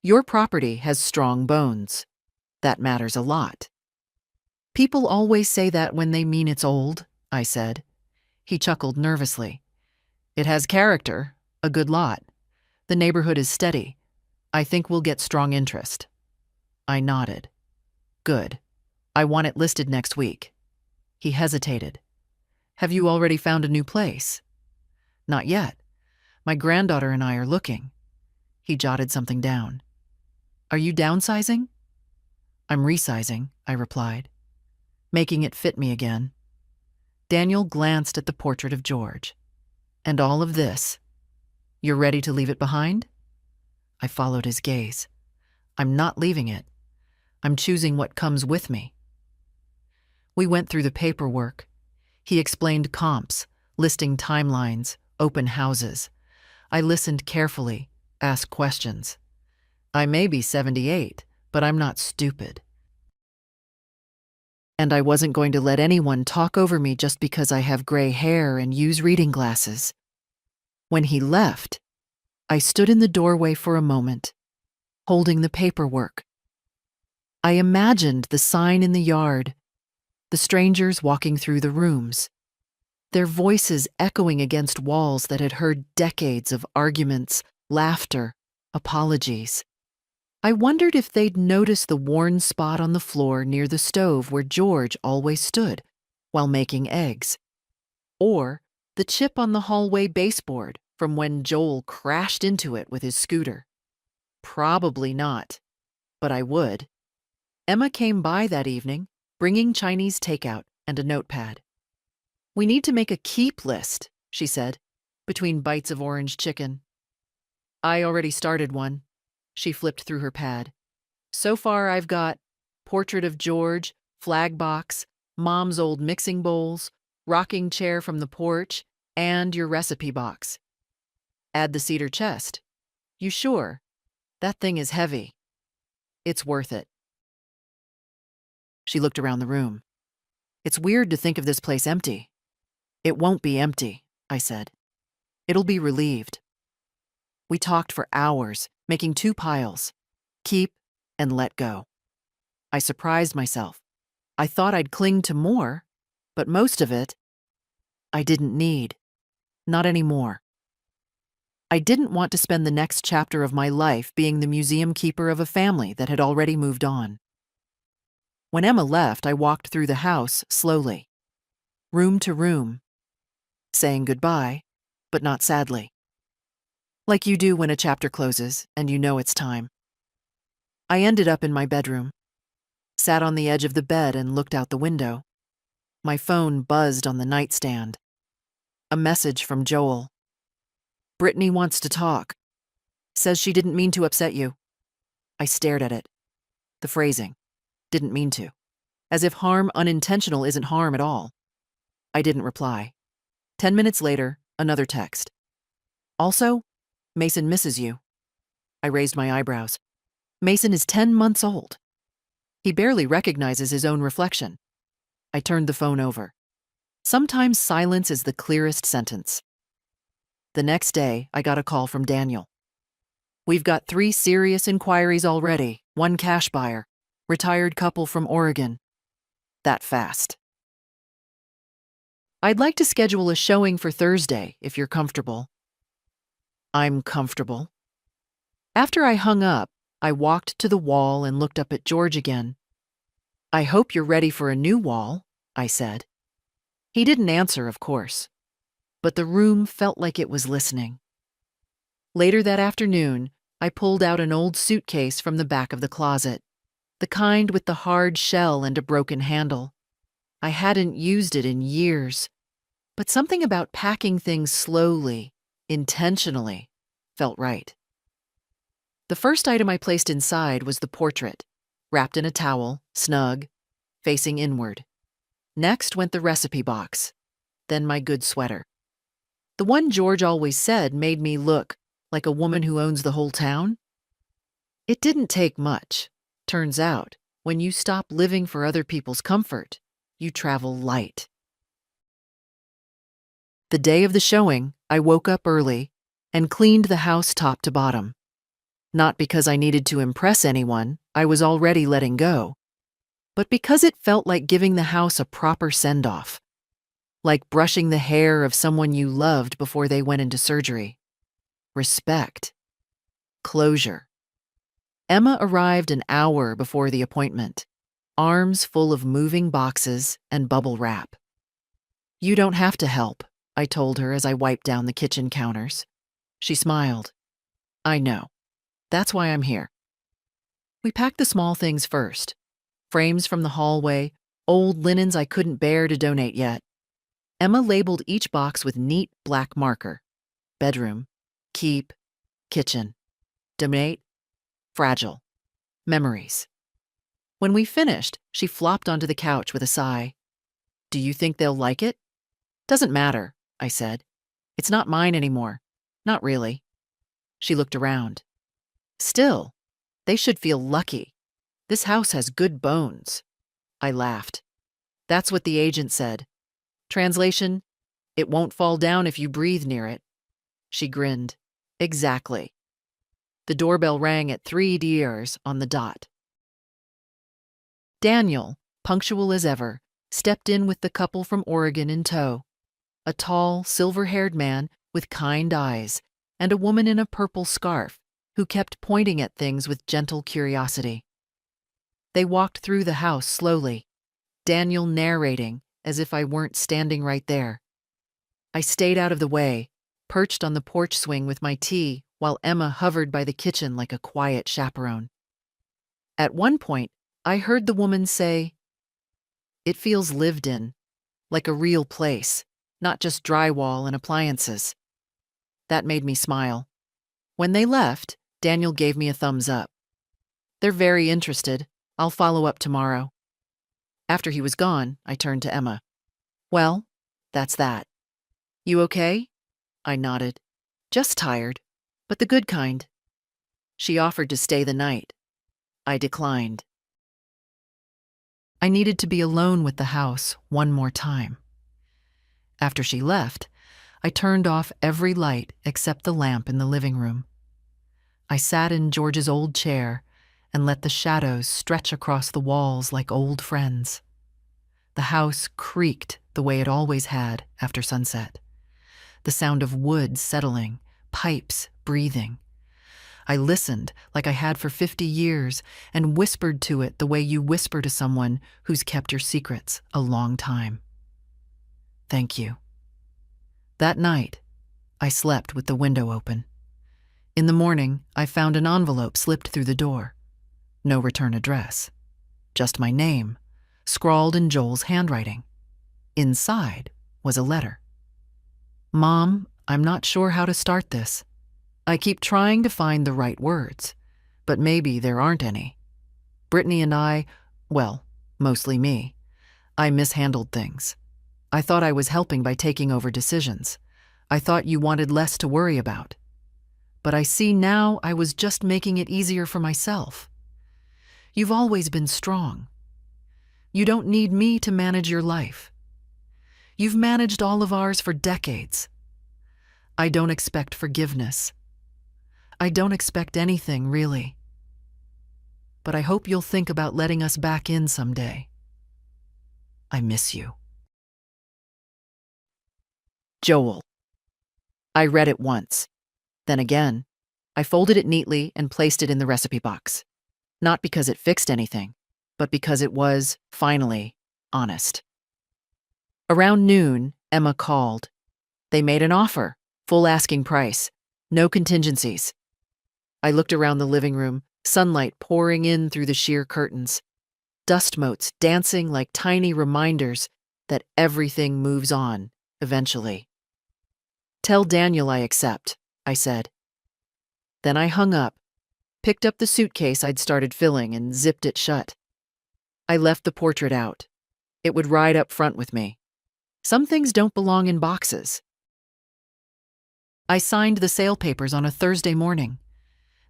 "your property has strong bones. That matters a lot." "People always say that when they mean it's old," I said. He chuckled nervously. "It has character, a good lot. The neighborhood is steady. I think we'll get strong interest." I nodded. "Good. I want it listed next week." He hesitated. Have you already found a new place? Not yet. My granddaughter and I are looking. He jotted something down. Are you downsizing? I'm resizing, I replied, making it fit me again. Daniel glanced at the portrait of George. And all of this? You're ready to leave it behind? I followed his gaze. I'm not leaving it. I'm choosing what comes with me. We went through the paperwork. He explained comps, listing timelines, open houses. I listened carefully, asked questions. I may be 78, but I'm not stupid. And I wasn't going to let anyone talk over me just because I have gray hair and use reading glasses. When he left, I stood in the doorway for a moment, holding the paperwork. I imagined the sign in the yard, the strangers walking through the rooms, their voices echoing against walls that had heard decades of arguments, laughter, apologies. I wondered if they'd notice the worn spot on the floor near the stove where George always stood while making eggs, or the chip on the hallway baseboard from when Joel crashed into it with his scooter. Probably not, but I would. Emma came by that evening, bringing Chinese takeout and a notepad. We need to make a keep list, she said, between bites of orange chicken. I already started one. She flipped through her pad. So far, I've got portrait of George, flag box, mom's old mixing bowls, rocking chair from the porch, and your recipe box. Add the cedar chest. You sure? That thing is heavy. It's worth it. She looked around the room. It's weird to think of this place empty. It won't be empty, I said. It'll be relieved. We talked for hours, making 2 piles. Keep and let go. I surprised myself. I thought I'd cling to more, but most of it, I didn't need. Not anymore. I didn't want to spend the next chapter of my life being the museum keeper of a family that had already moved on. When Emma left, I walked through the house slowly, room to room, saying goodbye, but not sadly. Like you do when a chapter closes and you know it's time. I ended up in my bedroom, sat on the edge of the bed and looked out the window. My phone buzzed on the nightstand. A message from Joel. Brittany wants to talk. Says she didn't mean to upset you. I stared at it. The phrasing. Didn't mean to. As if harm unintentional isn't harm at all. I didn't reply. 10 minutes later, another text. Also, Mason misses you. I raised my eyebrows. Mason is 10 months old. He barely recognizes his own reflection. I turned the phone over. Sometimes silence is the clearest sentence. The next day, I got a call from Daniel. We've got 3 serious inquiries already, 1 cash buyer, retired couple from Oregon. That fast. I'd like to schedule a showing for Thursday, if you're comfortable. I'm comfortable. After I hung up, I walked to the wall and looked up at George again. I hope you're ready for a new wall, I said. He didn't answer, of course, but the room felt like it was listening. Later that afternoon, I pulled out an old suitcase from the back of the closet, the kind with the hard shell and a broken handle. I hadn't used it in years, but something about packing things slowly, intentionally, felt right. The first item I placed inside was the portrait, wrapped in a towel, snug, facing inward. Next went the recipe box, then my good sweater. The one George always said made me look like a woman who owns the whole town. It didn't take much. Turns out, when you stop living for other people's comfort, you travel light. The day of the showing, I woke up early and cleaned the house top to bottom. Not because I needed to impress anyone, I was already letting go, but because it felt like giving the house a proper send-off, like brushing the hair of someone you loved before they went into surgery. Respect. Closure. Emma arrived an hour before the appointment, arms full of moving boxes and bubble wrap. You don't have to help, I told her as I wiped down the kitchen counters. She smiled. I know. That's why I'm here. We packed the small things first. Frames from the hallway, old linens I couldn't bear to donate yet. Emma labeled each box with neat black marker. Bedroom, keep, kitchen, donate, fragile, memories. When we finished, she flopped onto the couch with a sigh. Do you think they'll like it? Doesn't matter, I said. It's not mine anymore. Not really. She looked around. Still, they should feel lucky. This house has good bones. I laughed. That's what the agent said. Translation, it won't fall down if you breathe near it. She grinned. Exactly. The doorbell rang at 3 years on the dot. Daniel, punctual as ever, stepped in with the couple from Oregon in tow. A tall, silver-haired man with kind eyes and a woman in a purple scarf who kept pointing at things with gentle curiosity. They walked through the house slowly, Daniel narrating as if I weren't standing right there. I stayed out of the way, perched on the porch swing with my tea while Emma hovered by the kitchen like a quiet chaperone. At one point, I heard the woman say, "It feels lived in, like a real place, not just drywall and appliances." That made me smile. When they left, Daniel gave me a thumbs up. They're very interested. I'll follow up tomorrow. After he was gone, I turned to Emma. Well, that's that. You okay? I nodded. Just tired, but the good kind. She offered to stay the night. I declined. I needed to be alone with the house one more time. After she left, I turned off every light except the lamp in the living room. I sat in George's old chair and let the shadows stretch across the walls like old friends. The house creaked the way it always had after sunset. The sound of wood settling, pipes breathing. I listened like I had for 50 years and whispered to it the way you whisper to someone who's kept your secrets a long time. Thank you. That night, I slept with the window open. In the morning, I found an envelope slipped through the door. No return address. Just my name, scrawled in Joel's handwriting. Inside was a letter. Mom, I'm not sure how to start this. I keep trying to find the right words, but maybe there aren't any. Brittany and I, well, mostly me, I mishandled things. I thought I was helping by taking over decisions. I thought you wanted less to worry about. But I see now I was just making it easier for myself. You've always been strong. You don't need me to manage your life. You've managed all of ours for decades. I don't expect forgiveness. I don't expect anything, really. But I hope you'll think about letting us back in someday. I miss you. Joel. I read it once. Then again, I folded it neatly and placed it in the recipe box. Not because it fixed anything, but because it was, finally, honest. Around noon, Emma called. They made an offer, full asking price, no contingencies. I looked around the living room, sunlight pouring in through the sheer curtains, dust motes dancing like tiny reminders that everything moves on, eventually. Tell Daniel I accept, I said. Then I hung up, picked up the suitcase I'd started filling and zipped it shut. I left the portrait out. It would ride up front with me. Some things don't belong in boxes. I signed the sale papers on a Thursday morning.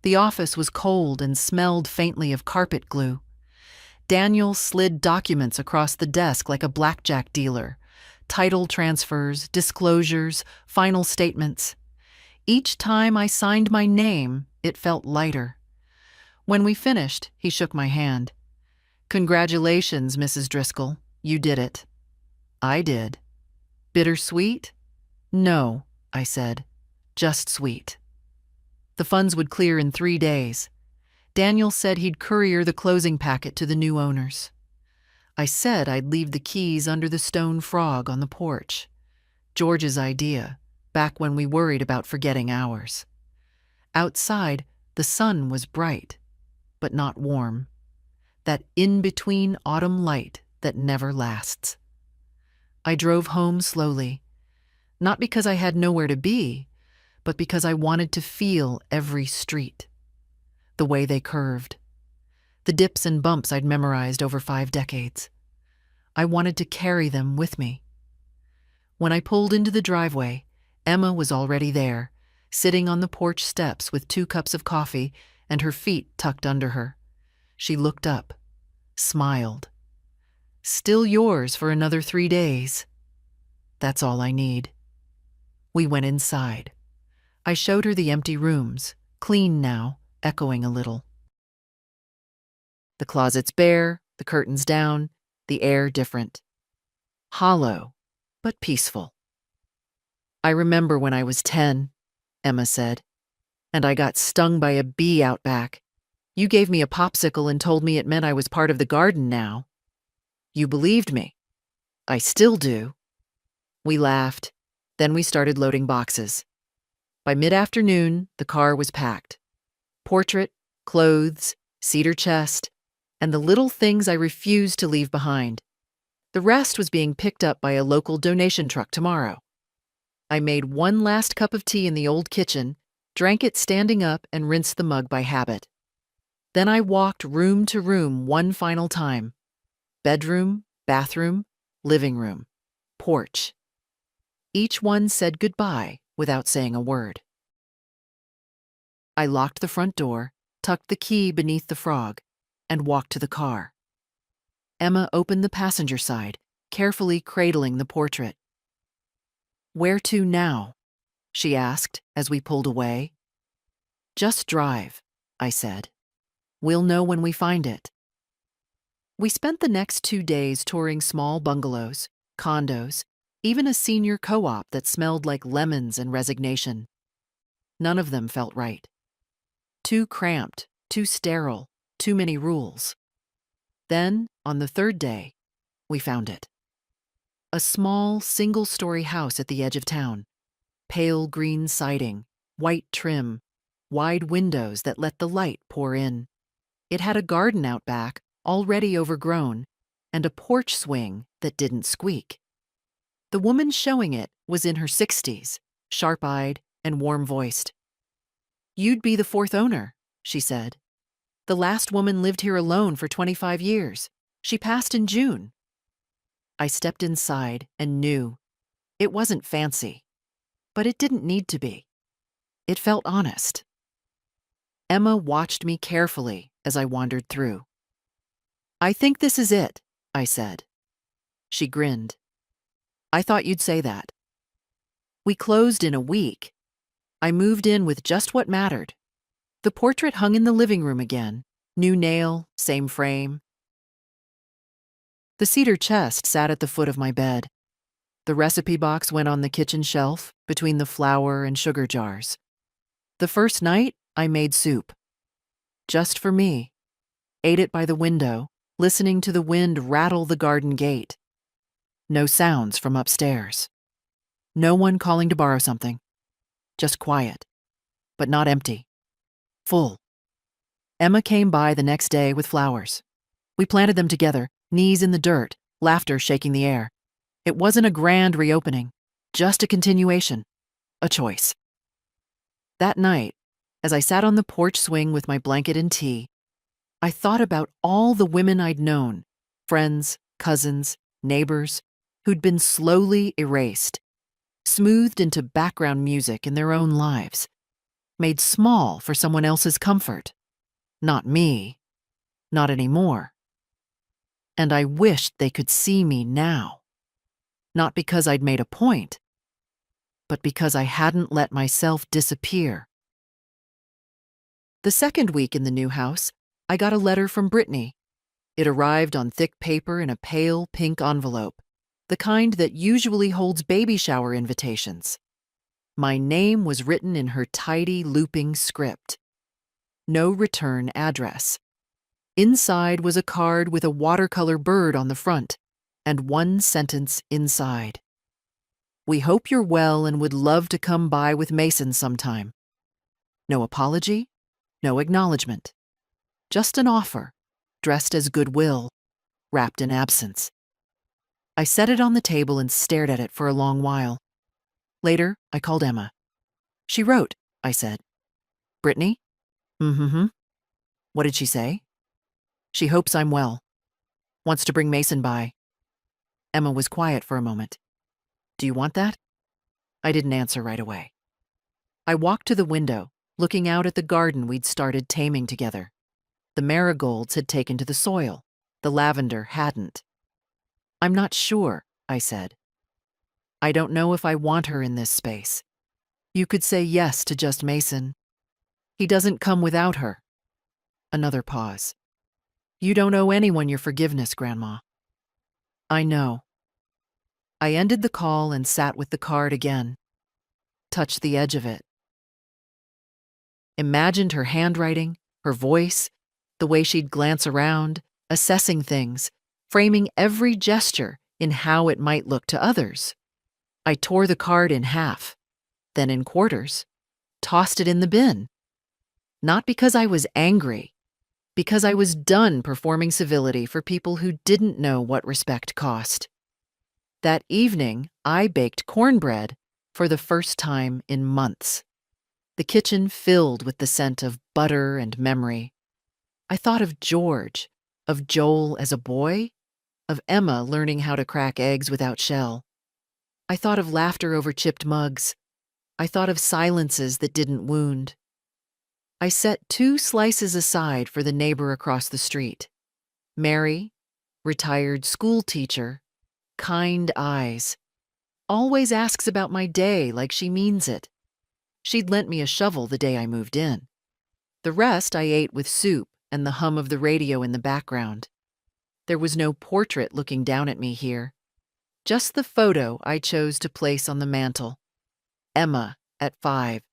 The office was cold and smelled faintly of carpet glue. Daniel slid documents across the desk like a blackjack dealer. Title transfers, disclosures, final statements. Each time I signed my name, it felt lighter. When we finished, he shook my hand. Congratulations, Mrs. Driscoll. You did it. I did. Bittersweet? No, I said. Just sweet. The funds would clear in 3 days. Daniel said he'd courier the closing packet to the new owners. I said I'd leave the keys under the stone frog on the porch. George's idea, back when we worried about forgetting ours. Outside, the sun was bright, but not warm. That in-between autumn light that never lasts. I drove home slowly, not because I had nowhere to be, but because I wanted to feel every street. The way they curved. The dips and bumps I'd memorized over 5 decades. I wanted to carry them with me. When I pulled into the driveway, Emma was already there, sitting on the porch steps with 2 cups of coffee and her feet tucked under her. She looked up, smiled. "Still yours for another 3 days. That's all I need." We went inside. I showed her the empty rooms, clean now, echoing a little. The closet's bare, the curtains down, the air different. Hollow, but peaceful. "I remember when I was 10, Emma said, "and I got stung by a bee out back. You gave me a popsicle and told me it meant I was part of the garden now. You believed me. I still do." We laughed. Then we started loading boxes. By mid-afternoon, the car was packed. Portrait, clothes, cedar chest, and the little things I refused to leave behind. The rest was being picked up by a local donation truck tomorrow. I made one last cup of tea in the old kitchen, drank it standing up, and rinsed the mug by habit. Then I walked room to room one final time. Bedroom, bathroom, living room, porch. Each one said goodbye without saying a word. I locked the front door, tucked the key beneath the frog, and walked to the car. Emma opened the passenger side, carefully cradling the portrait. "Where to now?" she asked as we pulled away. "Just drive," I said. "We'll know when we find it." We spent the next 2 days touring small bungalows, condos, even a senior co-op that smelled like lemons and resignation. None of them felt right. Too cramped, too sterile, too many rules. Then, on the 3rd day, we found it. A small, single-story house at the edge of town. Pale green siding, white trim, wide windows that let the light pour in. It had a garden out back, already overgrown, and a porch swing that didn't squeak. The woman showing it was in her 60s, sharp-eyed and warm-voiced. "You'd be the 4th owner," she said. "The last woman lived here alone for 25 years. She passed in June." I stepped inside and knew. It wasn't fancy, but it didn't need to be. It felt honest. Emma watched me carefully as I wandered through. "I think this is it," I said. She grinned. "I thought you'd say that." We closed in a week. I moved in with just what mattered. The portrait hung in the living room again, new nail, same frame. The cedar chest sat at the foot of my bed. The recipe box went on the kitchen shelf between the flour and sugar jars. The first night, I made soup. Just for me. Ate it by the window, listening to the wind rattle the garden gate. No sounds from upstairs. No one calling to borrow something. Just quiet, but not empty. Full. Emma came by the next day with flowers. We planted them together, knees in the dirt, laughter shaking the air. It wasn't a grand reopening, just a continuation, a choice. That night, as I sat on the porch swing with my blanket and tea, I thought about all the women I'd known, friends, cousins, neighbors, who'd been slowly erased, smoothed into background music in their own lives, made small for someone else's comfort. Not me. Not anymore. And I wished they could see me now. Not because I'd made a point, but because I hadn't let myself disappear. The second week in the new house, I got a letter from Brittany. It arrived on thick paper in a pale pink envelope, the kind that usually holds baby shower invitations. My name was written in her tidy, looping script. No return address. Inside was a card with a watercolor bird on the front, and one sentence inside. "We hope you're well and would love to come by with Mason sometime." No apology, no acknowledgement. Just an offer, dressed as goodwill, wrapped in absence. I set it on the table and stared at it for a long while. Later, I called Emma. "She wrote," I said. "Brittany?" "Mm-hmm. What did she say?" "She hopes I'm well. Wants to bring Mason by." Emma was quiet for a moment. "Do you want that?" I didn't answer right away. I walked to the window, looking out at the garden we'd started taming together. The marigolds had taken to the soil. The lavender hadn't. "I'm not sure," I said. "I don't know if I want her in this space. You could say yes to just Mason. He doesn't come without her." Another pause. "You don't owe anyone your forgiveness, Grandma." "I know." I ended the call and sat with the card again. Touched the edge of it. Imagined her handwriting, her voice, the way she'd glance around, assessing things, framing every gesture in how it might look to others. I tore the card in half, then in quarters, tossed it in the bin. Not because I was angry, because I was done performing civility for people who didn't know what respect cost. That evening, I baked cornbread for the first time in months. The kitchen filled with the scent of butter and memory. I thought of George, of Joel as a boy, of Emma learning how to crack eggs without shell. I thought of laughter over chipped mugs. I thought of silences that didn't wound. I set 2 slices aside for the neighbor across the street. Mary, retired school teacher, kind eyes. Always asks about my day like she means it. She'd lent me a shovel the day I moved in. The rest I ate with soup and the hum of the radio in the background. There was no portrait looking down at me here. Just the photo I chose to place on the mantel. Emma, at 5,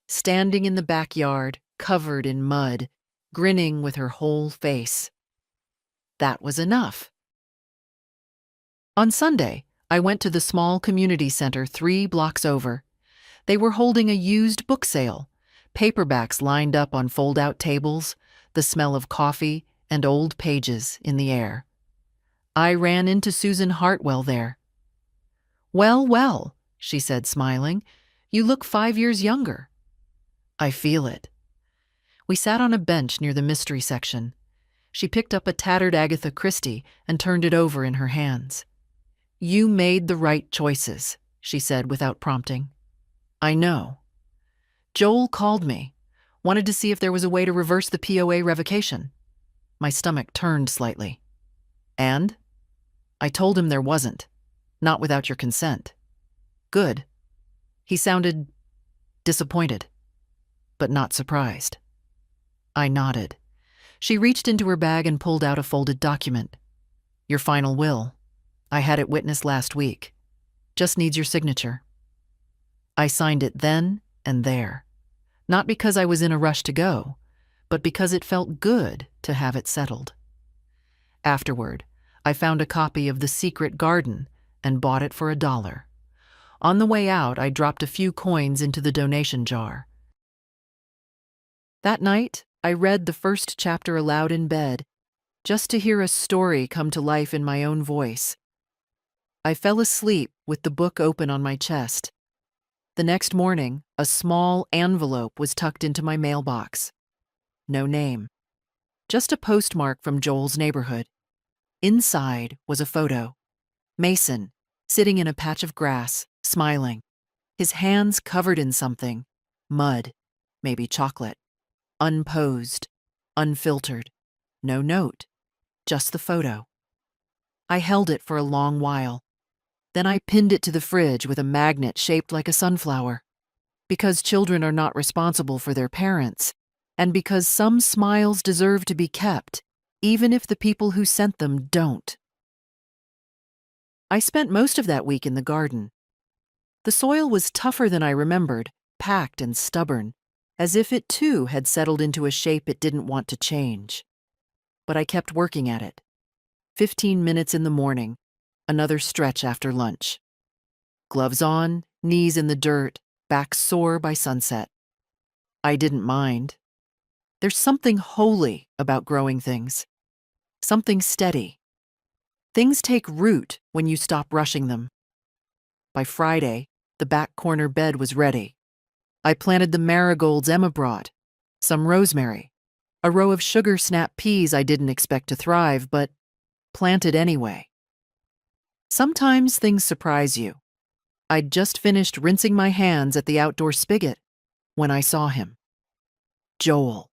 standing in the backyard, covered in mud, grinning with her whole face. That was enough. On Sunday, I went to the small community center 3 blocks over. They were holding a used book sale, paperbacks lined up on fold-out tables, the smell of coffee and old pages in the air. I ran into Susan Hartwell there. "Well, well," she said, smiling. "You look 5 years younger." "I feel it." We sat on a bench near the mystery section. She picked up a tattered Agatha Christie and turned it over in her hands. "You made the right choices," she said without prompting. "I know. Joel called me, wanted to see if there was a way to reverse the POA revocation." My stomach turned slightly. "And?" "I told him there wasn't. Not without your consent." "Good." He sounded disappointed, but not surprised. I nodded. She reached into her bag and pulled out a folded document. "Your final will. I had it witnessed last week. Just needs your signature." I signed it then and there. Not because I was in a rush to go, but because it felt good to have it settled. Afterward, I found a copy of The Secret Garden and bought it for $1. On the way out, I dropped a few coins into the donation jar. That night, I read the first chapter aloud in bed, just to hear a story come to life in my own voice. I fell asleep with the book open on my chest. The next morning, a small envelope was tucked into my mailbox. No name. Just a postmark from Joel's neighborhood. Inside was a photo. Mason, sitting in a patch of grass, smiling. His hands covered in something. Mud, maybe chocolate. Unposed, unfiltered. No note, just the photo. I held it for a long while. Then I pinned it to the fridge with a magnet shaped like a sunflower. Because children are not responsible for their parents, and because some smiles deserve to be kept, even if the people who sent them don't. I spent most of that week in the garden. The soil was tougher than I remembered, packed and stubborn, as if it too had settled into a shape it didn't want to change. but I kept working at it. 15 minutes in the morning, another stretch after lunch. Gloves on, knees in the dirt, back sore by sunset. I didn't mind. There's something holy about growing things. Something steady. Things take root when you stop rushing them. By Friday, the back corner bed was ready. I planted the marigolds Emma brought, some rosemary, a row of sugar snap peas I didn't expect to thrive, but planted anyway. Sometimes things surprise you. I'd just finished rinsing my hands at the outdoor spigot when I saw him. Joel.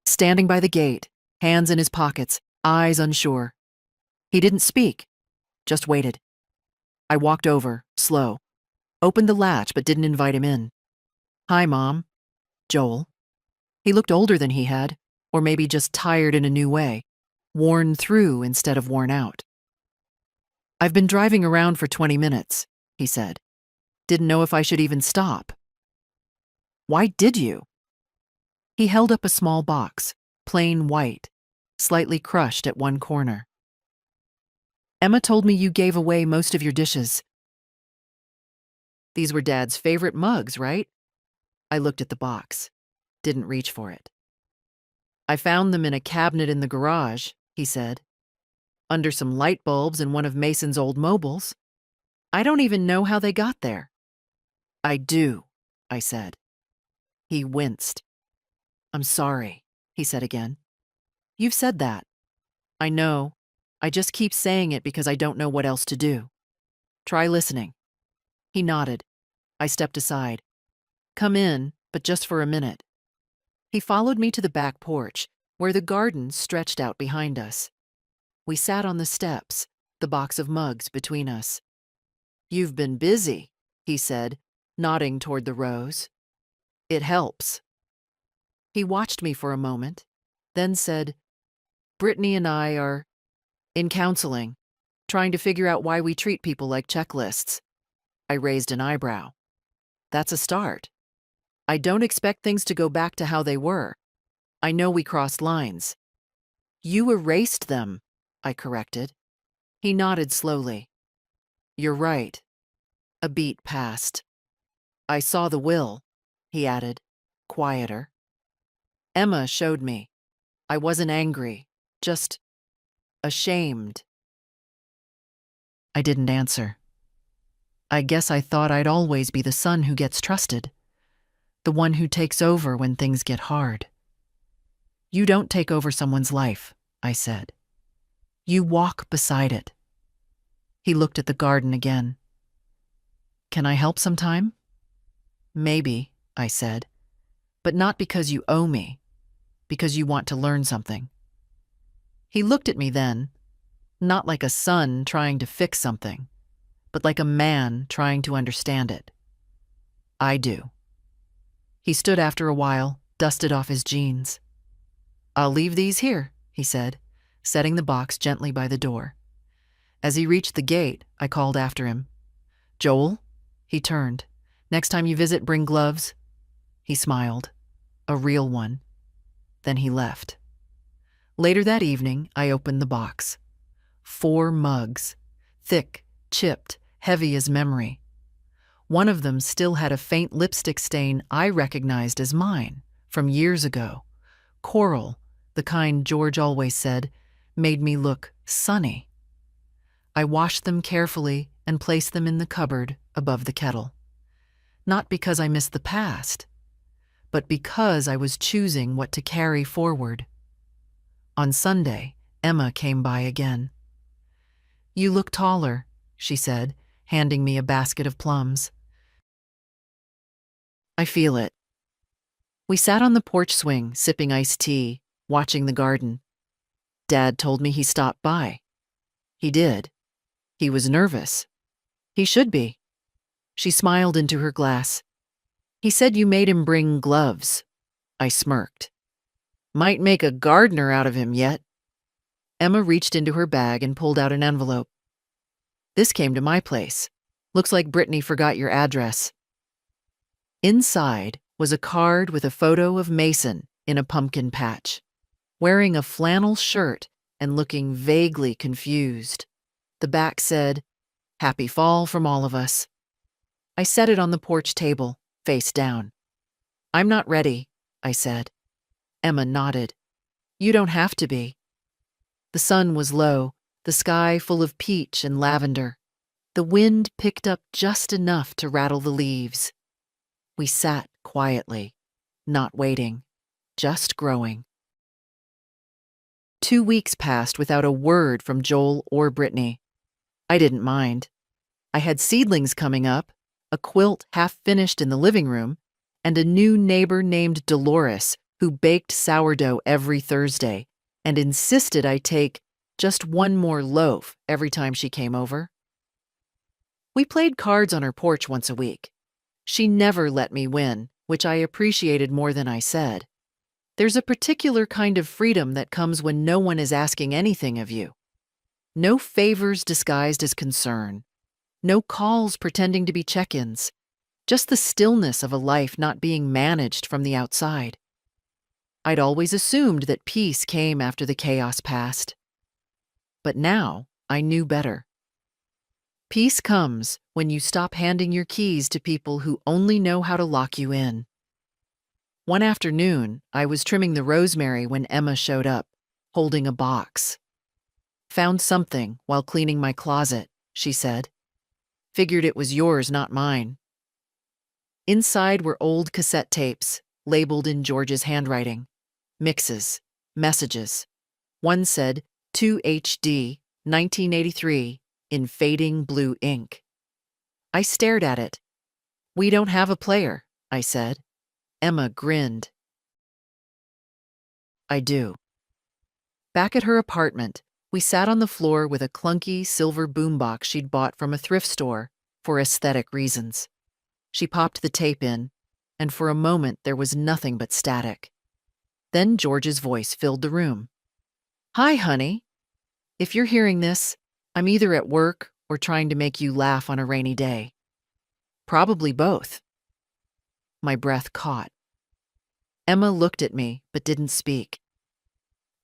Standing by the gate, hands in his pockets, eyes unsure. He didn't speak, just waited. I walked over, slow, opened the latch but didn't invite him in. "Hi, Mom." Joel. He looked older than he had, or maybe just tired in a new way, worn through instead of worn out. "I've been driving around for 20 minutes, he said. "Didn't know if I should even stop." "Why did you?" He held up a small box, plain white, slightly crushed at one corner. "Emma told me you gave away most of your dishes." "These were Dad's favorite mugs, right?" I looked at the box, didn't reach for it. "I found them in a cabinet in the garage," he said, "under some light bulbs in one of Mason's old mobiles. I don't even know how they got there." "I do," I said. He winced. "I'm sorry," he said again. "You've said that. I know. I just keep saying it because I don't know what else to do. Try listening." He nodded. I stepped aside. "Come in, but just for a minute." He followed me to the back porch, where the garden stretched out behind us. We sat on the steps, the box of mugs between us. "You've been busy," he said, nodding toward the rows. "It helps." He watched me for a moment, then said, "Brittany and I are in counseling, trying to figure out why we treat people like checklists." I raised an eyebrow. "That's a start. I don't expect things to go back to how they were. I know we crossed lines." "You erased them," I corrected. He nodded slowly. "You're right." A beat passed. "I saw the will," he added, quieter. "Emma showed me. I wasn't angry, just ashamed." I didn't answer. I guess I thought I'd always be the son who gets trusted, the one who takes over when things get hard. "You don't take over someone's life," I said. "You walk beside it." He looked at the garden again. "Can I help sometime?" "Maybe," I said, "but not because you owe me, because you want to learn something." He looked at me then, not like a son trying to fix something, but like a man trying to understand it. "I do." He stood after a while, dusted off his jeans. "I'll leave these here," he said, setting the box gently by the door. As he reached the gate, I called after him. "Joel?" He turned. "Next time you visit, bring gloves." He smiled. A real one. Then he left. Later that evening, I opened the box. 4 mugs. Thick, chipped, heavy as memory. One of them still had a faint lipstick stain I recognized as mine from years ago. Coral, the kind George always said, made me look sunny. I washed them carefully and placed them in the cupboard above the kettle. Not because I missed the past, but because I was choosing what to carry forward. On Sunday, Emma came by again. "You look taller," she said, handing me a basket of plums. "I feel it." We sat on the porch swing, sipping iced tea, watching the garden. Dad told me he stopped by. He did. He was nervous. He should be. She smiled into her glass. "He said you made him bring gloves." I smirked. "Might make a gardener out of him yet." Emma reached into her bag and pulled out an envelope. "This came to my place. Looks like Brittany forgot your address." Inside was a card with a photo of Mason in a pumpkin patch. wearing a flannel shirt and looking vaguely confused. The back said, "Happy Fall from all of us." I set it on the porch table, face down. "I'm not ready," I said. Emma nodded. "You don't have to be." The sun was low, the sky full of peach and lavender. The wind picked up just enough to rattle the leaves. We sat quietly, not waiting, just growing. 2 weeks passed without a word from Joel or Brittany. I didn't mind. I had seedlings coming up, a quilt half finished in the living room, and a new neighbor named Dolores who baked sourdough every Thursday and insisted I take just one more loaf every time she came over. We played cards on her porch once a week. She never let me win, which I appreciated more than I said. There's a particular kind of freedom that comes when no one is asking anything of you. No favors disguised as concern. No calls pretending to be check-ins. Just the stillness of a life not being managed from the outside. I'd always assumed that peace came after the chaos passed. But now I knew better. Peace comes when you stop handing your keys to people who only know how to lock you in. One afternoon, I was trimming the rosemary when Emma showed up, holding a box. "Found something while cleaning my closet," she said. "Figured it was yours, not mine." Inside were old cassette tapes, labeled in George's handwriting. Mixes, messages. One said, 2HD, 1983, in fading blue ink. I stared at it. "We don't have a player," I said. Emma grinned. "I do." Back at her apartment, we sat on the floor with a clunky silver boombox she'd bought from a thrift store for aesthetic reasons. She popped the tape in, and for a moment there was nothing but static. Then George's voice filled the room. "Hi, honey. If you're hearing this, I'm either at work or trying to make you laugh on a rainy day. Probably both." My breath caught. Emma looked at me but didn't speak.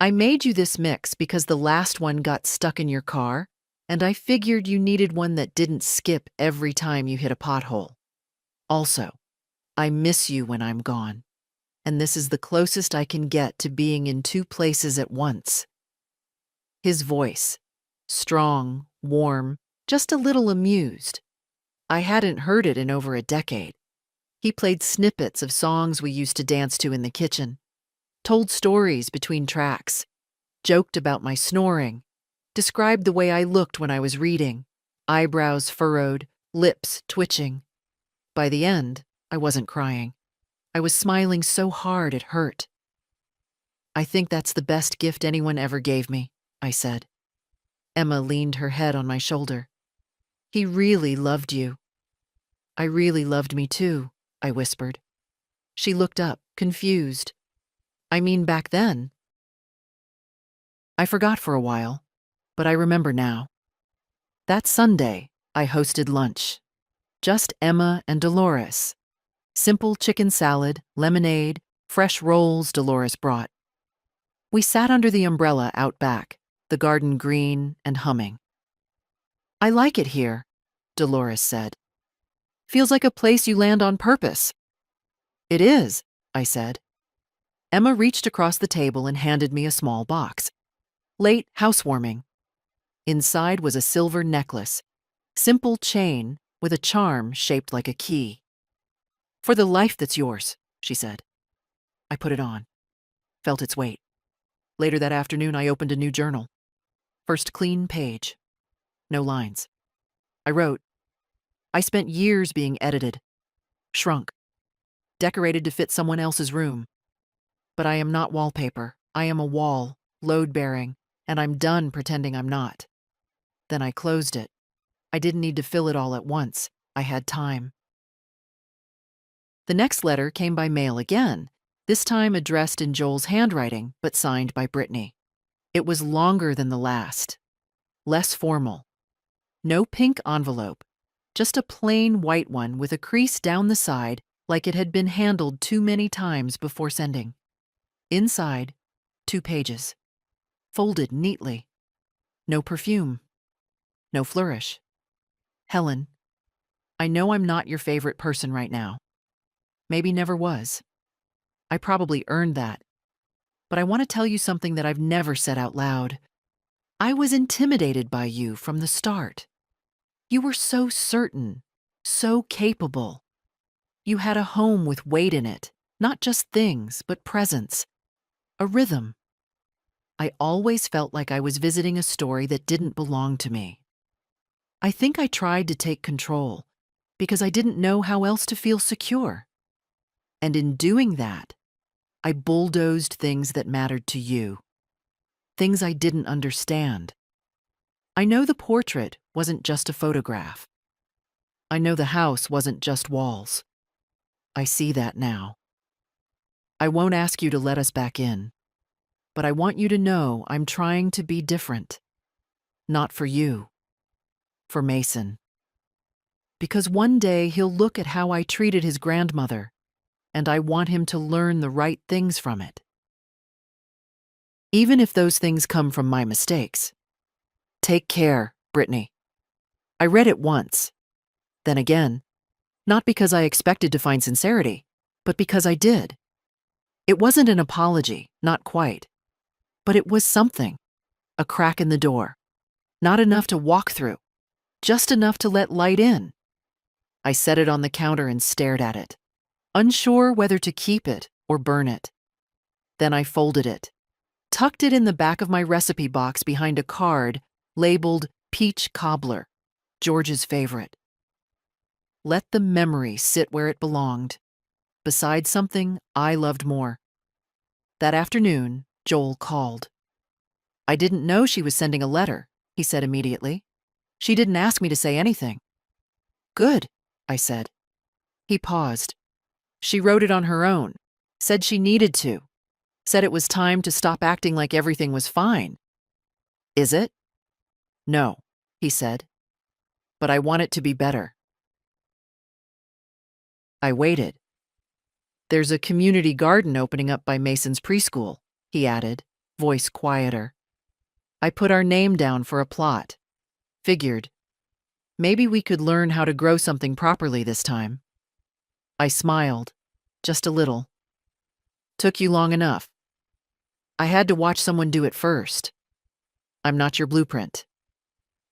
"I made you this mix because the last one got stuck in your car, and I figured you needed one that didn't skip every time you hit a pothole. Also, I miss you when I'm gone, and this is the closest I can get to being in two places at once." His voice, strong, warm, just a little amused. I hadn't heard it in over a decade. He played snippets of songs we used to dance to in the kitchen, told stories between tracks, joked about my snoring, described the way I looked when I was reading, eyebrows furrowed, lips twitching. By the end, I wasn't crying. I was smiling so hard it hurt. "I think that's the best gift anyone ever gave me," I said. Emma leaned her head on my shoulder. "He really loved you." "I really loved me too," I whispered. She looked up, confused. "I mean back then." I forgot for a while, but I remember now. That Sunday, I hosted lunch. Just Emma and Dolores. Simple chicken salad, lemonade, fresh rolls Dolores brought. We sat under the umbrella out back, the garden green and humming. "I like it here," Dolores said. "Feels like a place you land on purpose." "It is," I said. Emma reached across the table and handed me a small box. "Late housewarming." Inside was a silver necklace, simple chain with a charm shaped like a key. "For the life that's yours," she said. I put it on, felt its weight. Later that afternoon, I opened a new journal. First clean page. No lines. I wrote, "I spent years being edited, shrunk, decorated to fit someone else's room. But I am not wallpaper. I am a wall, load-bearing, and I'm done pretending I'm not." Then I closed it. I didn't need to fill it all at once. I had time. The next letter came by mail again, this time addressed in Joel's handwriting, but signed by Brittany. It was longer than the last, less formal. No pink envelope, just a plain white one with a crease down the side like it had been handled too many times before sending. Inside, 2 pages. Folded neatly. No perfume. No flourish. Helen, I know I'm not your favorite person right now. Maybe never was. I probably earned that. But I want to tell you something that I've never said out loud. I was intimidated by you from the start. You were so certain, so capable. You had a home with weight in it, not just things, but presence, a rhythm. I always felt like I was visiting a story that didn't belong to me. I think I tried to take control because I didn't know how else to feel secure. And in doing that, I bulldozed things that mattered to you, things I didn't understand. I know the portrait wasn't just a photograph. I know the house wasn't just walls. I see that now. I won't ask you to let us back in, but I want you to know I'm trying to be different. Not for you, for Mason. Because one day he'll look at how I treated his grandmother, and I want him to learn the right things from it. Even if those things come from my mistakes. Take care, Brittany. I read it once. Then again, not because I expected to find sincerity, but because I did. It wasn't an apology, not quite. But it was something. A crack in the door. Not enough to walk through. Just enough to let light in. I set it on the counter and stared at it, unsure whether to keep it or burn it. Then I folded it, tucked it in the back of my recipe box behind a card labeled Peach Cobbler, George's favorite. Let the memory sit where it belonged, beside something I loved more. That afternoon, Joel called. I didn't know she was sending a letter, he said immediately. She didn't ask me to say anything. Good, I said. He paused. She wrote it on her own, said she needed to, said it was time to stop acting like everything was fine. Is it? No, he said. But I want it to be better. I waited. There's a community garden opening up by Mason's preschool, he added, voice quieter. I put our name down for a plot. Figured, maybe we could learn how to grow something properly this time. I smiled, just a little. Took you long enough. I had to watch someone do it first. I'm not your blueprint.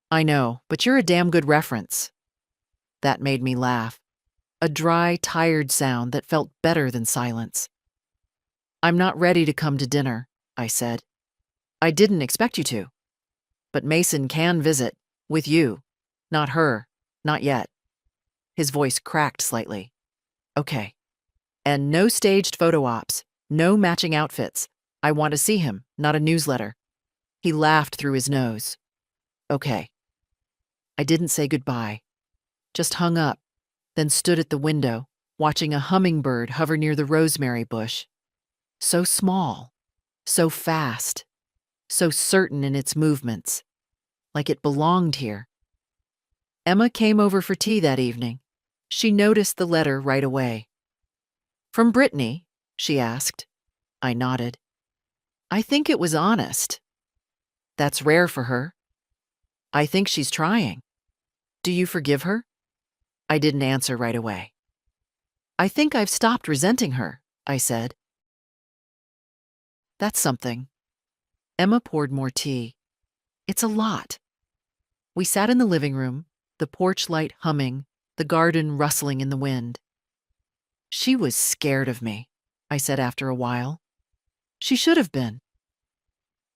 I know, but you're a damn good reference. That made me laugh. A dry, tired sound that felt better than silence. I'm not ready to come to dinner, I said. I didn't expect you to. But Mason can visit, with you. Not her, not yet. His voice cracked slightly. Okay. And no staged photo ops, no matching outfits. I want to see him, not a newsletter. He laughed through his nose. Okay. I didn't say goodbye. Just hung up, then stood at the window, watching a hummingbird hover near the rosemary bush. So small, so fast, so certain in its movements, like it belonged here. Emma came over for tea that evening. She noticed the letter right away. From Brittany? She asked. I nodded. I think it was honest. That's rare for her. I think she's trying. Do you forgive her? I didn't answer right away. I think I've stopped resenting her, I said. That's something. Emma poured more tea. It's a lot. We sat in the living room, the porch light humming, the garden rustling in the wind. She was scared of me, I said after a while. She should have been.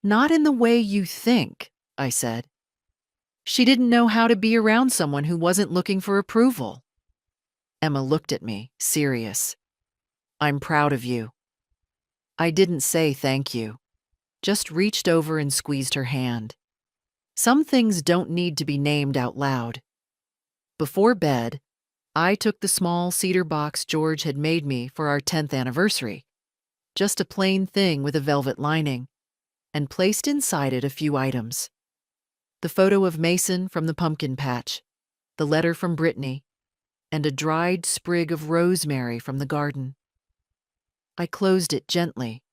Not in the way you think, I said. She didn't know how to be around someone who wasn't looking for approval. Emma looked at me, serious. I'm proud of you. I didn't say thank you, just reached over and squeezed her hand. Some things don't need to be named out loud. Before bed, I took the small cedar box George had made me for our 10th anniversary, just a plain thing with a velvet lining, and placed inside it a few items. The photo of Mason from the pumpkin patch, the letter from Brittany, and a dried sprig of rosemary from the garden. I closed it gently,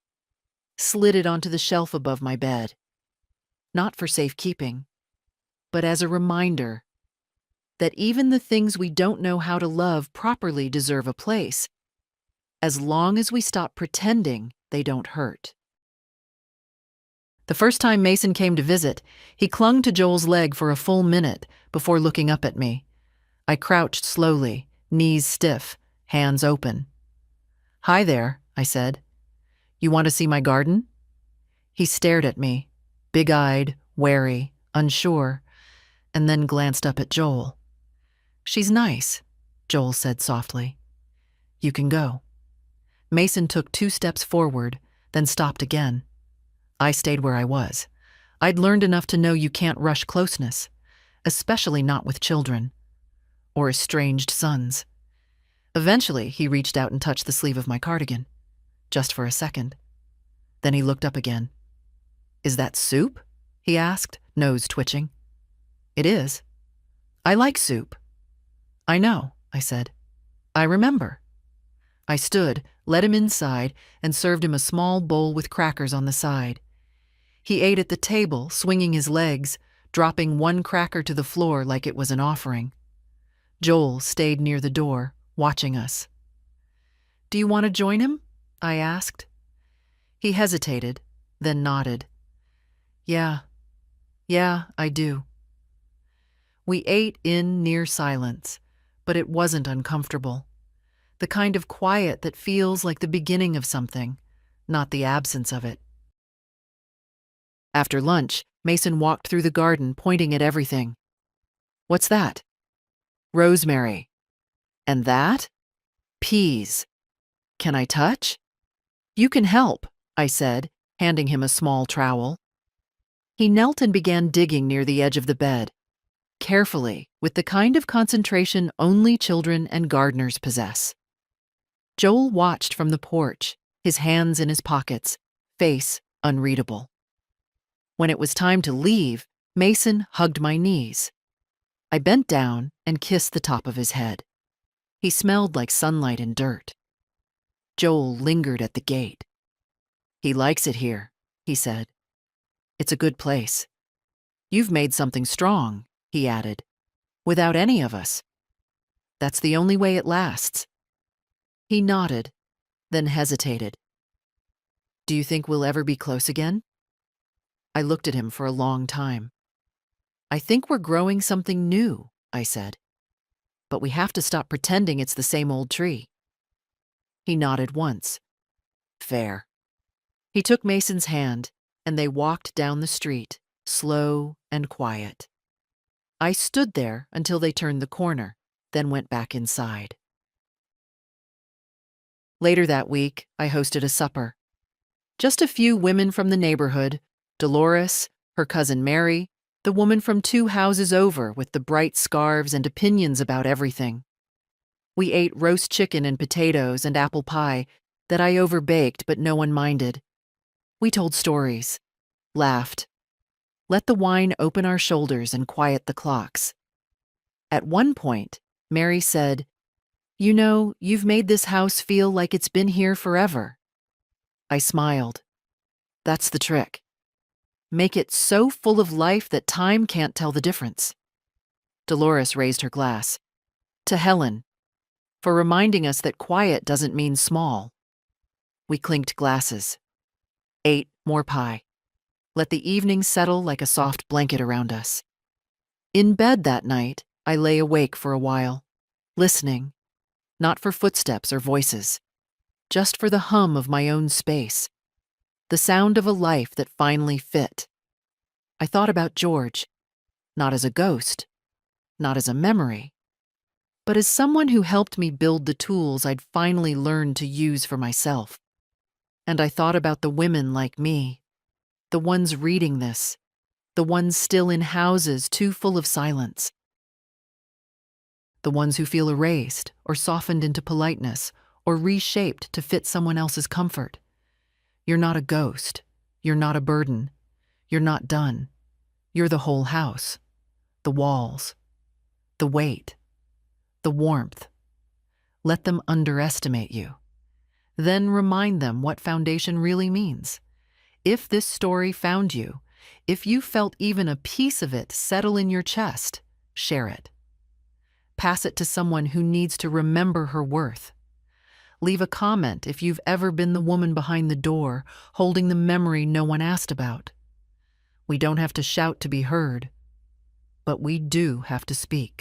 slid it onto the shelf above my bed. Not for safekeeping, but as a reminder that even the things we don't know how to love properly deserve a place, as long as we stop pretending they don't hurt. The first time Mason came to visit, he clung to Joel's leg for a full minute before looking up at me. I crouched slowly, knees stiff, hands open. "Hi there," I said. "You want to see my garden?" He stared at me, big-eyed, wary, unsure, and then glanced up at Joel. "She's nice," Joel said softly. "You can go." Mason took 2 steps forward, then stopped again. I stayed where I was. I'd learned enough to know you can't rush closeness, especially not with children or estranged sons. Eventually, he reached out and touched the sleeve of my cardigan, just for a second. Then he looked up again. "Is that soup?" he asked, nose twitching. "It is. I like soup." "I know," I said. "I remember." I stood, led him inside, and served him a small bowl with crackers on the side. He ate at the table, swinging his legs, dropping 1 cracker to the floor like it was an offering. Joel stayed near the door, watching us. "Do you want to join him?" I asked. He hesitated, then nodded. Yeah, I do." We ate in near silence, but it wasn't uncomfortable. The kind of quiet that feels like the beginning of something, not the absence of it. After lunch, Mason walked through the garden, pointing at everything. "What's that?" "Rosemary." "And that?" "Peas." "Can I touch?" "You can help," I said, handing him a small trowel. He knelt and began digging near the edge of the bed, carefully, with the kind of concentration only children and gardeners possess. Joel watched from the porch, his hands in his pockets, face unreadable. When it was time to leave, Mason hugged my knees. I bent down and kissed the top of his head. He smelled like sunlight and dirt. Joel lingered at the gate. "He likes it here," he said. "It's a good place. You've made something strong," he added, "without any of us. That's the only way it lasts." He nodded, then hesitated. "Do you think we'll ever be close again?" I looked at him for a long time. "I think we're growing something new," I said. "But we have to stop pretending it's the same old tree." He nodded once. "Fair." He took Mason's hand, and they walked down the street, slow and quiet. I stood there until they turned the corner, then went back inside. Later that week, I hosted a supper. Just a few women from the neighborhood, Dolores, her cousin Mary, the woman from 2 houses over with the bright scarves and opinions about everything. We ate roast chicken and potatoes and apple pie that I overbaked, but no one minded. We told stories, laughed, let the wine open our shoulders and quiet the clocks. At one point, Mary said, "You know, you've made this house feel like it's been here forever." I smiled. That's the trick. Make it so full of life that time can't tell the difference. Dolores raised her glass. To Helen, for reminding us that quiet doesn't mean small. We clinked glasses. Ate more pie. Let the evening settle like a soft blanket around us. In bed that night, I lay awake for a while, listening, not for footsteps or voices, just for the hum of my own space, the sound of a life that finally fit. I thought about George, not as a ghost, not as a memory, but as someone who helped me build the tools I'd finally learned to use for myself. And I thought about the women like me, the ones reading this, the ones still in houses too full of silence, the ones who feel erased or softened into politeness or reshaped to fit someone else's comfort. You're not a ghost. You're not a burden. You're not done. You're the whole house, the walls, the weight, the warmth. Let them underestimate you. Then remind them what foundation really means. If this story found you, if you felt even a piece of it settle in your chest, share it. Pass it to someone who needs to remember her worth. Leave a comment if you've ever been the woman behind the door, holding the memory no one asked about. We don't have to shout to be heard, but we do have to speak.